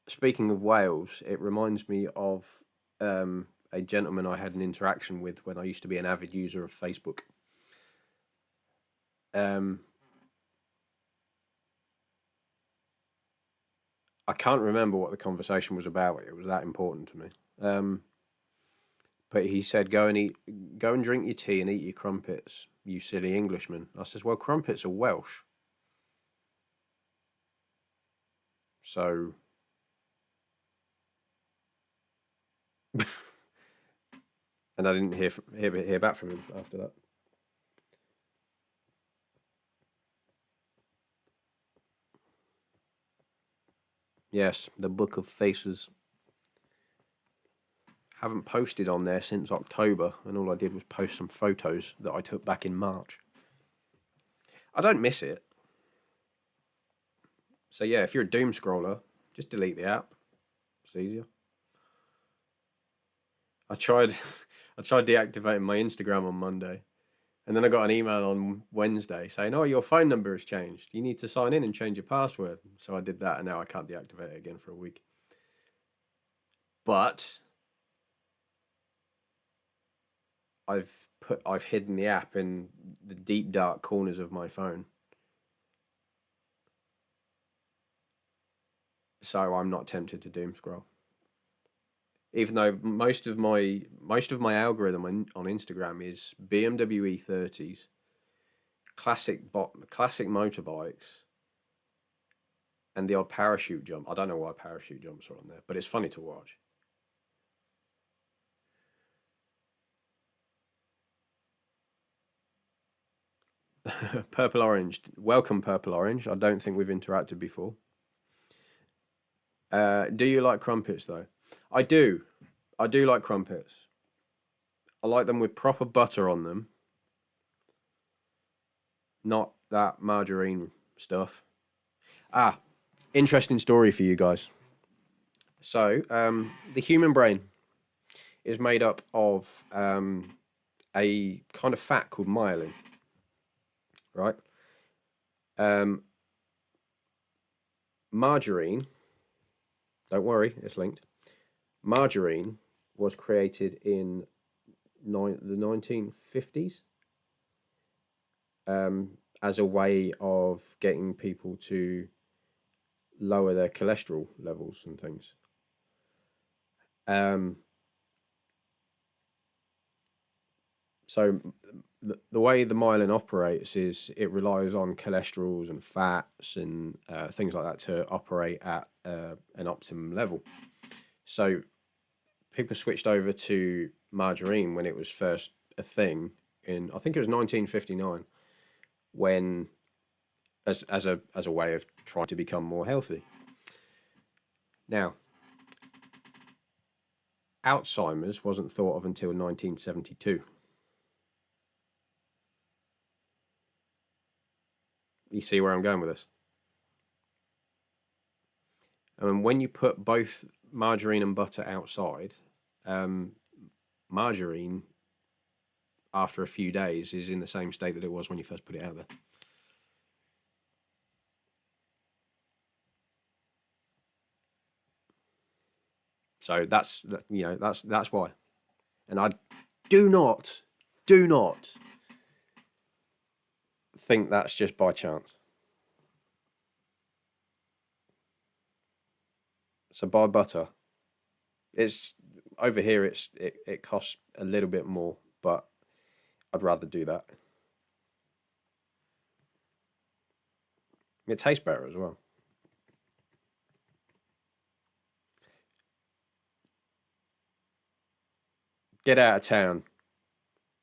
speaking of Wales, it reminds me of a gentleman I had an interaction with when I used to be an avid user of Facebook. I can't remember what the conversation was about. It was that important to me. But he said, go and drink your tea and eat your crumpets, you silly Englishman. I says, well, crumpets are Welsh. So, and I didn't hear back from him after that. Yes, the Book of Faces. Haven't posted on there since October, and all I did was post some photos that I took back in March. I don't miss it. So yeah, if you're a doom scroller, just delete the app. It's easier. I tried deactivating my Instagram on Monday, and then I got an email on Wednesday saying, "Oh, your phone number has changed. You need to sign in and change your password." So I did that, and now I can't deactivate it again for a week. But I've hidden the app in the deep dark corners of my phone, so I'm not tempted to doom scroll. Even though most of my algorithm on Instagram is BMW E30s, classic motorbikes, and the odd parachute jump. I don't know why parachute jumps are on there, but it's funny to watch. Purple Orange. Welcome, Purple Orange. I don't think we've interacted before. Do you like crumpets, though? I do. I do like crumpets. I like them with proper butter on them. Not that margarine stuff. Ah, interesting story for you guys. So, the human brain is made up of a kind of fat called myelin, right? Margarine Don't worry, it's linked. Margarine was created in the 1950s as a way of getting people to lower their cholesterol levels and things. Um, so the way the myelin operates is it relies on cholesterols and fats and things like that to operate at an optimum level. So people switched over to margarine when it was first a thing in, I think it was 1959, when as a way of trying to become more healthy. Now, Alzheimer's wasn't thought of until 1972. You see where I'm going with this? And when you put both margarine and butter outside, margarine, after a few days, is in the same state that it was when you first put it out there. So that's why. And I do not think that's just by chance. So buy butter. It's over here. It costs a little bit more, but I'd rather do that. It tastes better as well. Get out of town.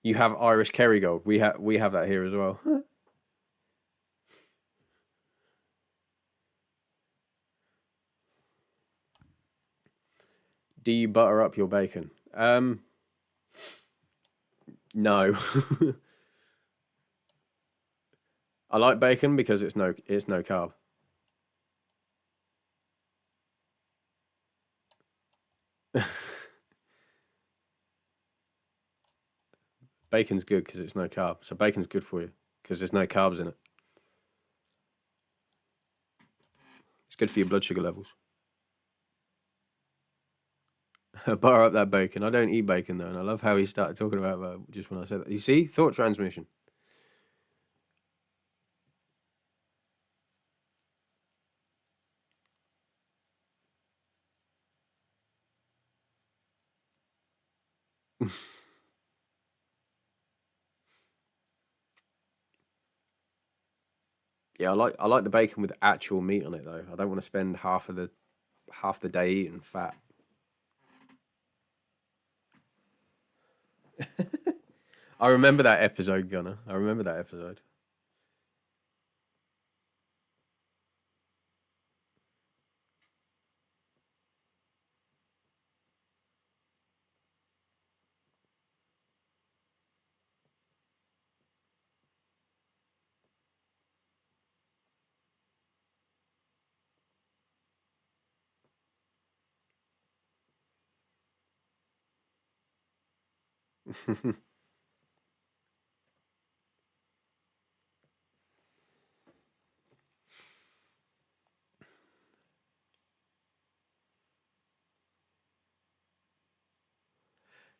You have Irish Kerrygold. We have that here as well. Do you butter up your bacon? No. I like bacon because it's no carb. Bacon's good because it's no carb. So bacon's good for you because there's no carbs in it. It's good for your blood sugar levels. Butter up that bacon. I don't eat bacon though, and I love how he started talking about that just when I said that. You see, thought transmission. Yeah, I like the bacon with actual meat on it though. I don't want to spend half the day eating fat. I remember that episode, Gunner. I remember that episode.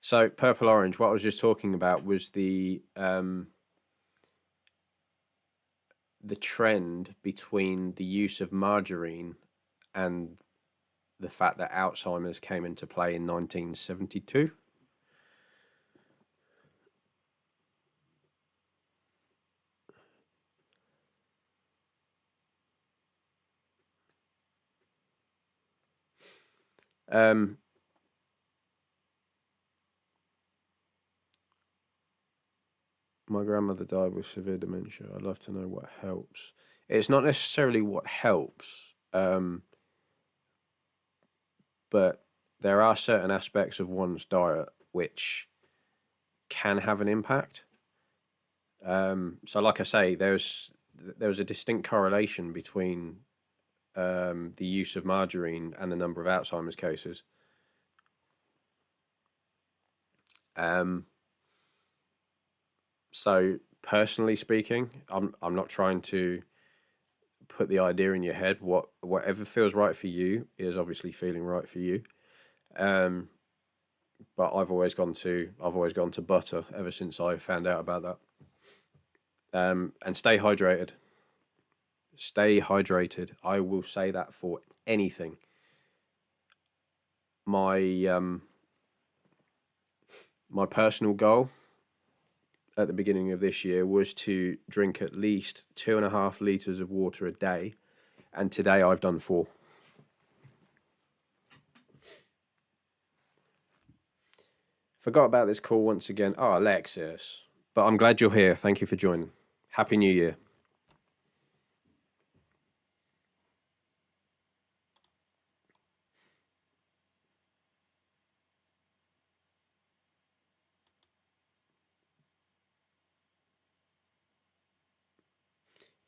So purple orange. What I was just talking about was the trend between the use of margarine and the fact that Alzheimer's came into play in 1972. Um, my grandmother died with severe dementia. I'd love to know what helps. It's not necessarily what helps, but there are certain aspects of one's diet which can have an impact. So, like I say, there's a distinct correlation between the use of margarine and the number of Alzheimer's cases. So, personally speaking, I'm not trying to put the idea in your head. Whatever feels right for you is obviously feeling right for you. But I've always gone to butter ever since I found out about that. And stay hydrated. Stay hydrated. I will say that for anything. My my personal goal at the beginning of this year was to drink at least 2.5 liters of water a day, and today I've done 4. Forgot about this call once again. Oh, Alexis. But I'm glad you're here. Thank you for joining. Happy New Year.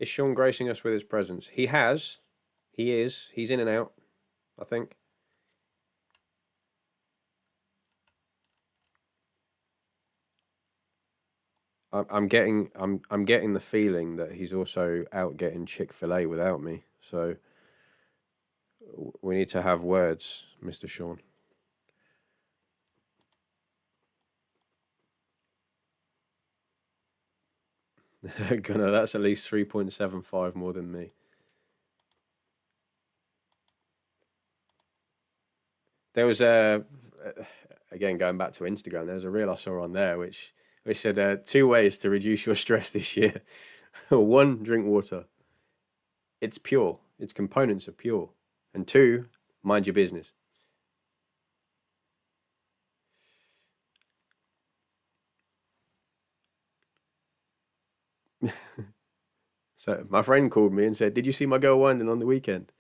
Is Sean gracing us with his presence? He has. He is. He's in and out, I think. I'm getting the feeling that he's also out getting Chick-fil-A without me. So we need to have words, Mr. Sean. Gunnar, that's at least 3.75 more than me. There was again going back to Instagram. There was a reel I saw on there which said 2 ways to reduce your stress this year. 1, drink water. It's pure. Its components are pure. And 2, mind your business. So my friend called me and said, "Did you see my girl winding on the weekend?"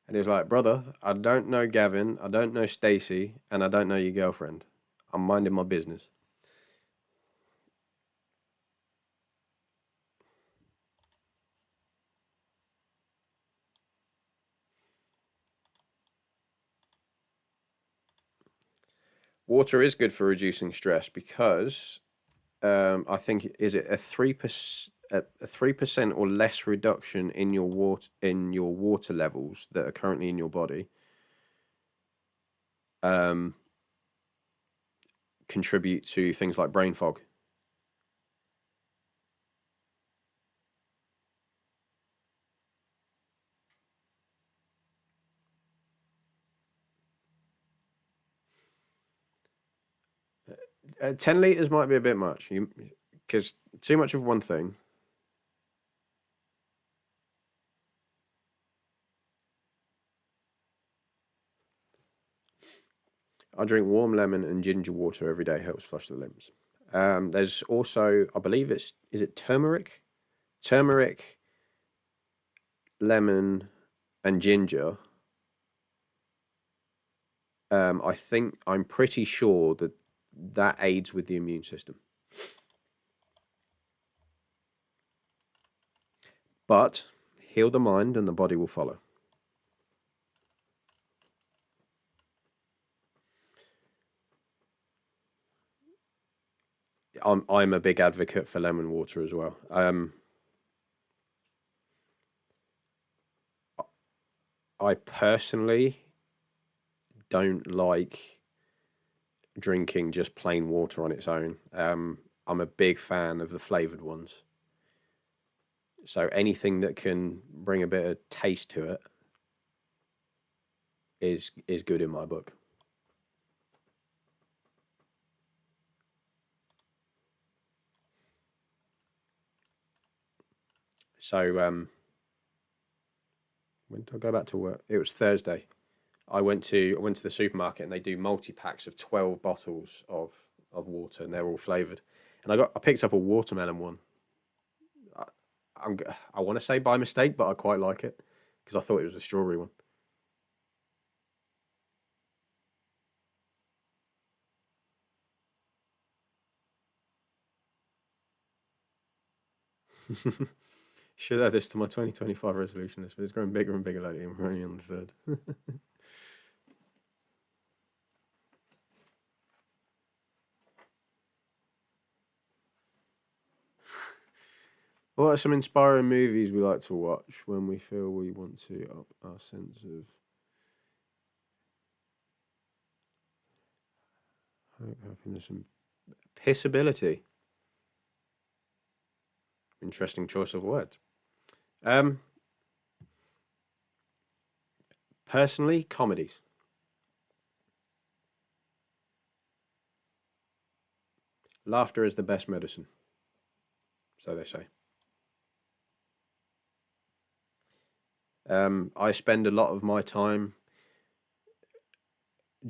And he was like, "Brother, I don't know Gavin, I don't know Stacy, and I don't know your girlfriend. I'm minding my business." Water is good for reducing stress because I think is it a 3%, a 3% or less reduction in your water levels that are currently in your body contribute to things like brain fog. Uh, 10 liters might be a bit much, because too much of one thing. I drink warm lemon and ginger water every day. Helps flush the limbs. There's also, I believe is it turmeric? Turmeric, lemon, and ginger. I'm pretty sure that aids with the immune system. But heal the mind and the body will follow. I'm a big advocate for lemon water as well. I personally don't like drinking just plain water on its own. I'm a big fan of the flavored ones. So anything that can bring a bit of taste to it is good in my book. So when did I go back to work? It was Thursday. I went to the supermarket and they do multi packs of 12 bottles of water and they're all flavored. And I picked up a watermelon one. I want to say by mistake, but I quite like it because I thought it was a strawberry one. Should add this to my 2025 resolution list, but it's growing bigger and bigger lately, and we're only on the 3rd. What are some inspiring movies we like to watch when we feel we want to up our sense of hope, happiness, and pissability? Interesting choice of words. Um, Personally, comedies. Laughter is the best medicine, so they say. I spend a lot of my time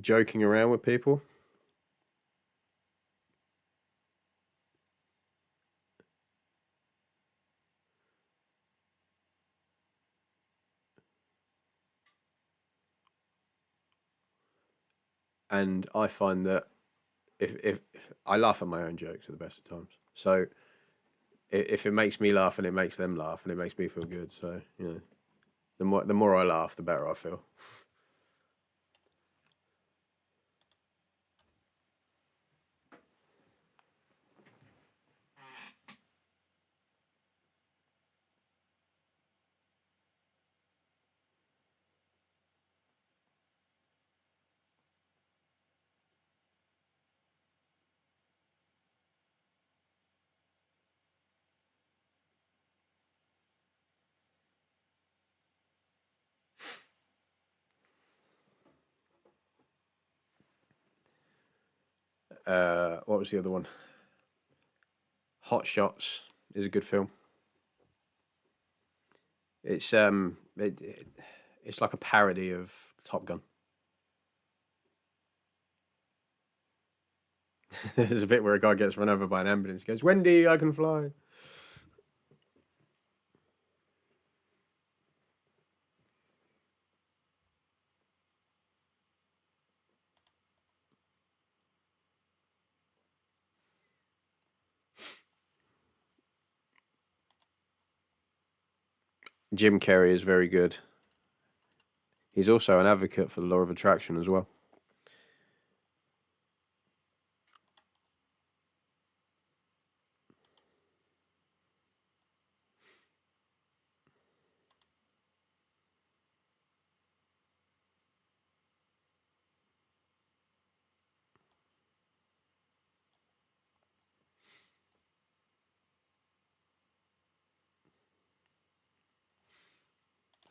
joking around with people. And I find that if I laugh at my own jokes at the best of times, so if it makes me laugh and it makes them laugh and it makes me feel good, so the more I laugh, the better I feel. What was the other one? Hot Shots is a good film. It's like a parody of Top Gun. There's a bit where a guy gets run over by an ambulance. He goes, "Wendy, I can fly." Jim Carrey is very good. He's also an advocate for the law of attraction as well.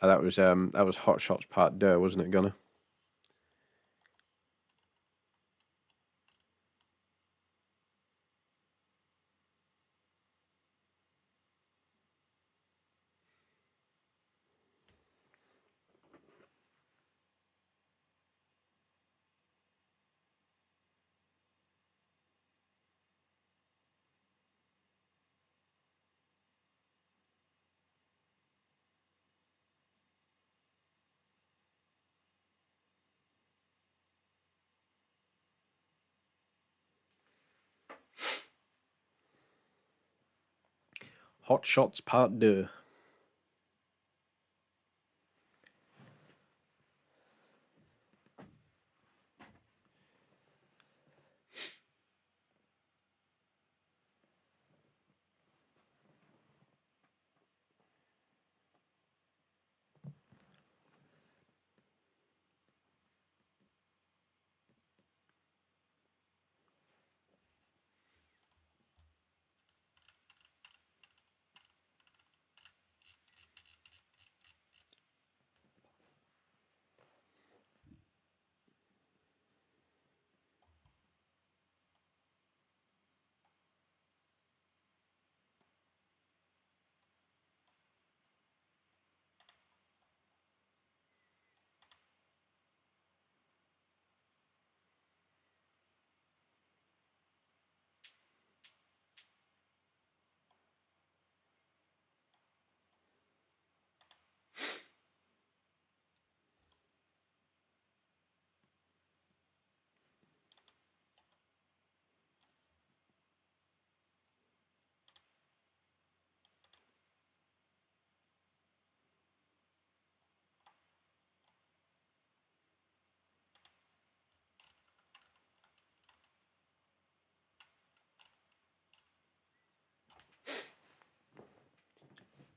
That was Hot Shots Part Deux, wasn't it, Gunner? Hot Shots Part Deux.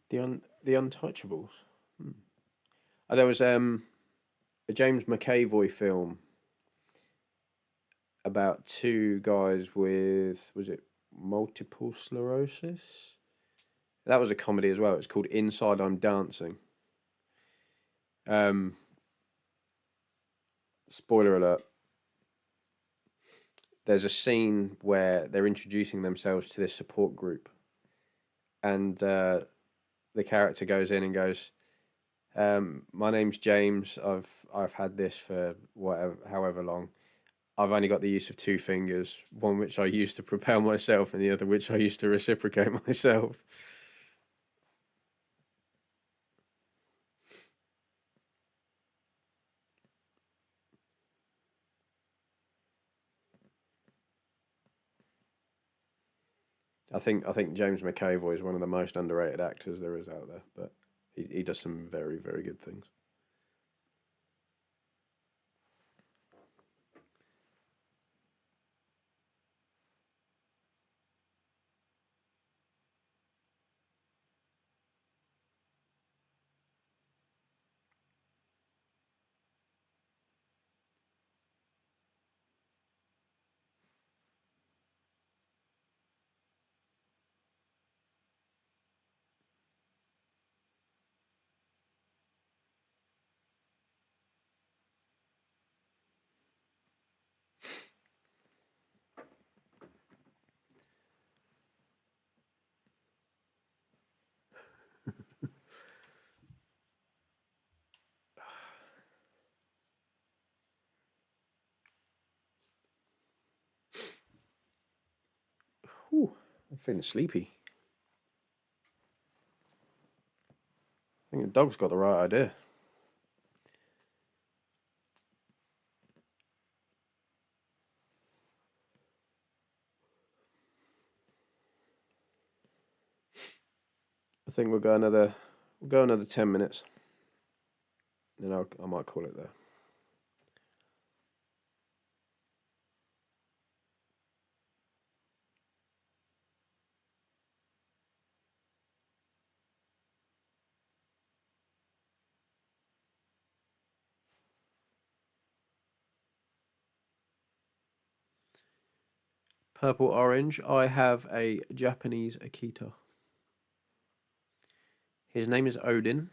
The Untouchables. Oh, there was a James McAvoy film about two guys with, was it multiple sclerosis? That was a comedy as well. It's called Inside I'm Dancing. Um, Spoiler alert. There's a scene where they're introducing themselves to this support group, and the character goes in and goes, "My name's James. I've had this for whatever, however long. I've only got the use of two fingers, one which I use to propel myself, and the other which I use to reciprocate myself." I think James McAvoy is one of the most underrated actors there is out there, but he does some very, very good things. Whew, I'm feeling sleepy. I think the dog's got the right idea. I think we'll go another 10 minutes, and then I might call it there. Purple orange. I have a Japanese Akita. His name is Odin.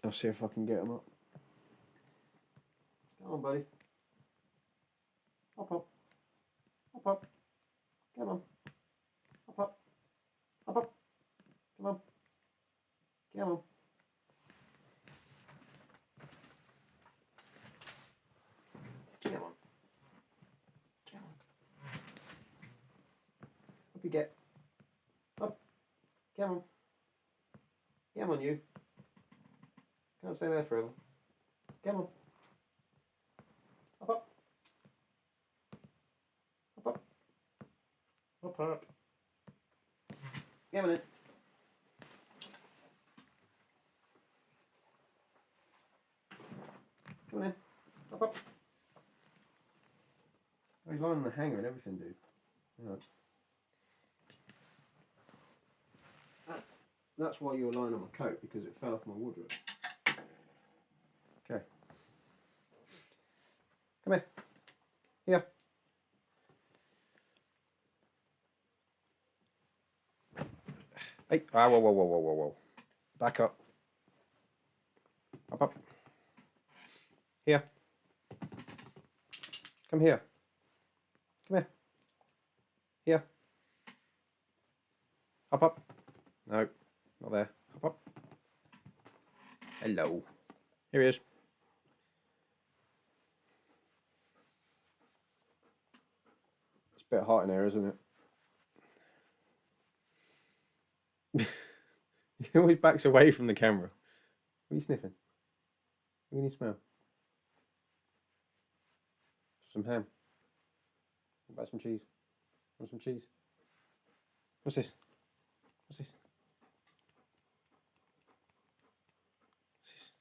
I'll see if I can get him up. Come on, buddy. Hop up. Hop up. Come on. Hop up. Hop up. Come on. Come on. Come on. Come on. Up you get. Up. Come on. Come on, you. Can't stay there forever. Come on. Hop up. Hop up. Hop up. Come on in. Come on in. Hop up. Oh, he's lying on the hanger and everything, dude. Right. That's why you're lying on my coat, because it fell off my wardrobe. Okay. Come here. Here. Hey. Ah, whoa, whoa, whoa, whoa, whoa, whoa. Back up. Up, up. Here. Come here. Come here. Here. Hop up. No, not there. Hop up. Hello. Here he is. It's a bit hot in here, isn't it? He always backs away from the camera. What are you sniffing? What can you smell? Some ham. What about some cheese? Want some cheese? What's this? What's this? What's this?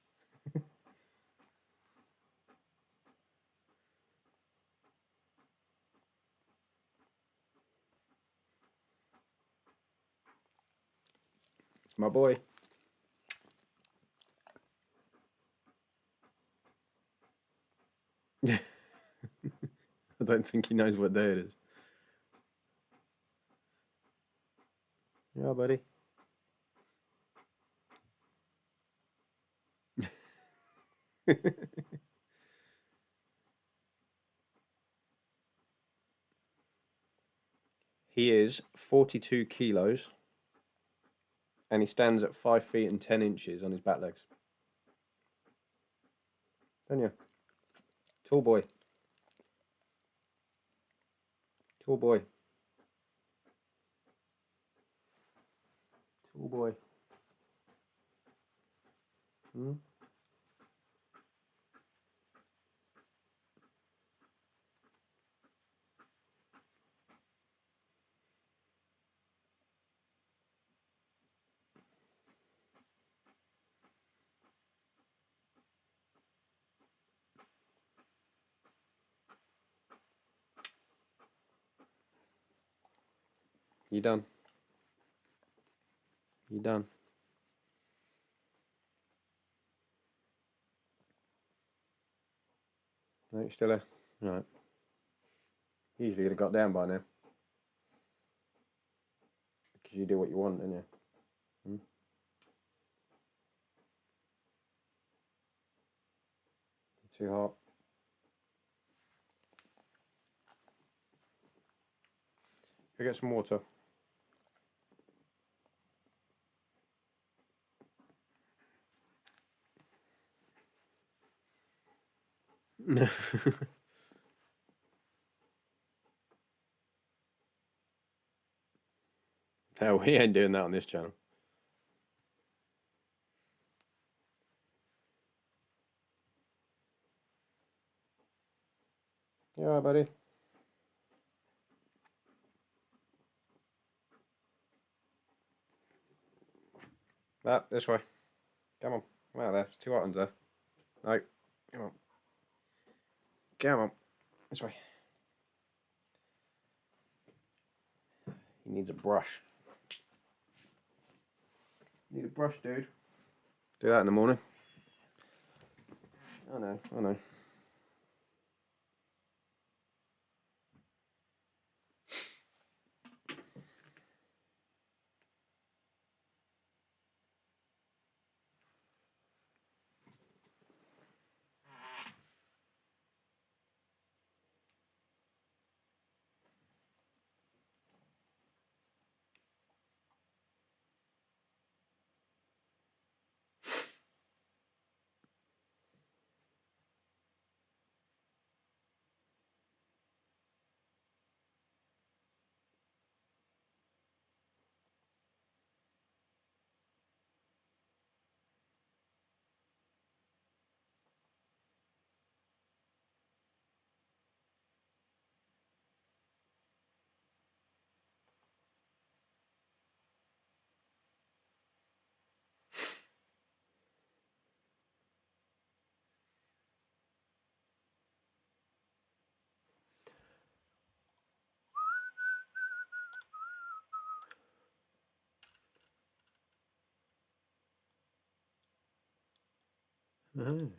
My boy. I don't think he knows what day it is. Yeah, buddy. He is 42 kilos and he stands at 5 feet and 10 inches on his back legs. Don't you? Tall boy. Tall boy. Tall boy. Hmm? You done? You done? No, you're still there? Alright. Usually you'd have got down by now. Because you do what you want, don't you? Hmm? You're too hot. Go get some water. No, we ain't doing that on this channel. You alright, buddy? This way. Come on. Come out there. It's too hot under there. No. Come on. Come on. This way. He needs a brush. Need a brush, dude. Do that in the morning. I know, I know. Oh.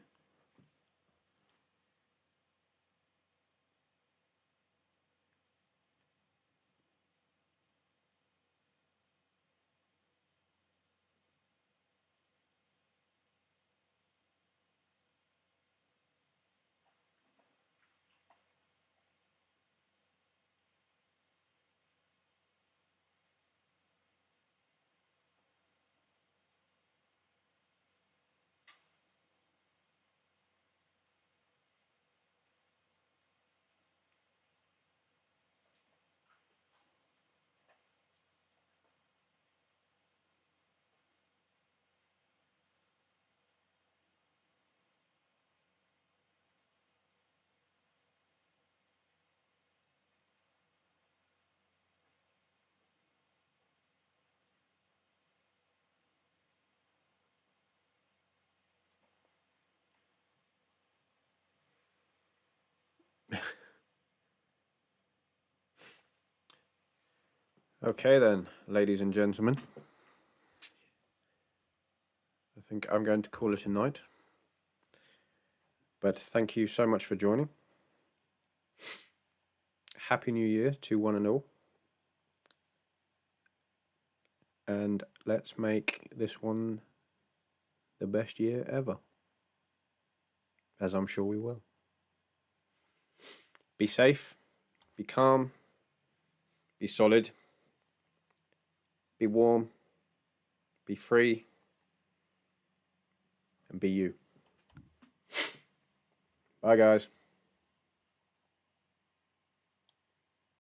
Okay then, ladies and gentlemen. think I'm going to call it a night. But thank you so much for joining. Happy New Year to one and all. And let's make this one the best year ever. As I'm sure we will. Be safe, be calm, be solid, be warm, be free, and be you. Bye, guys.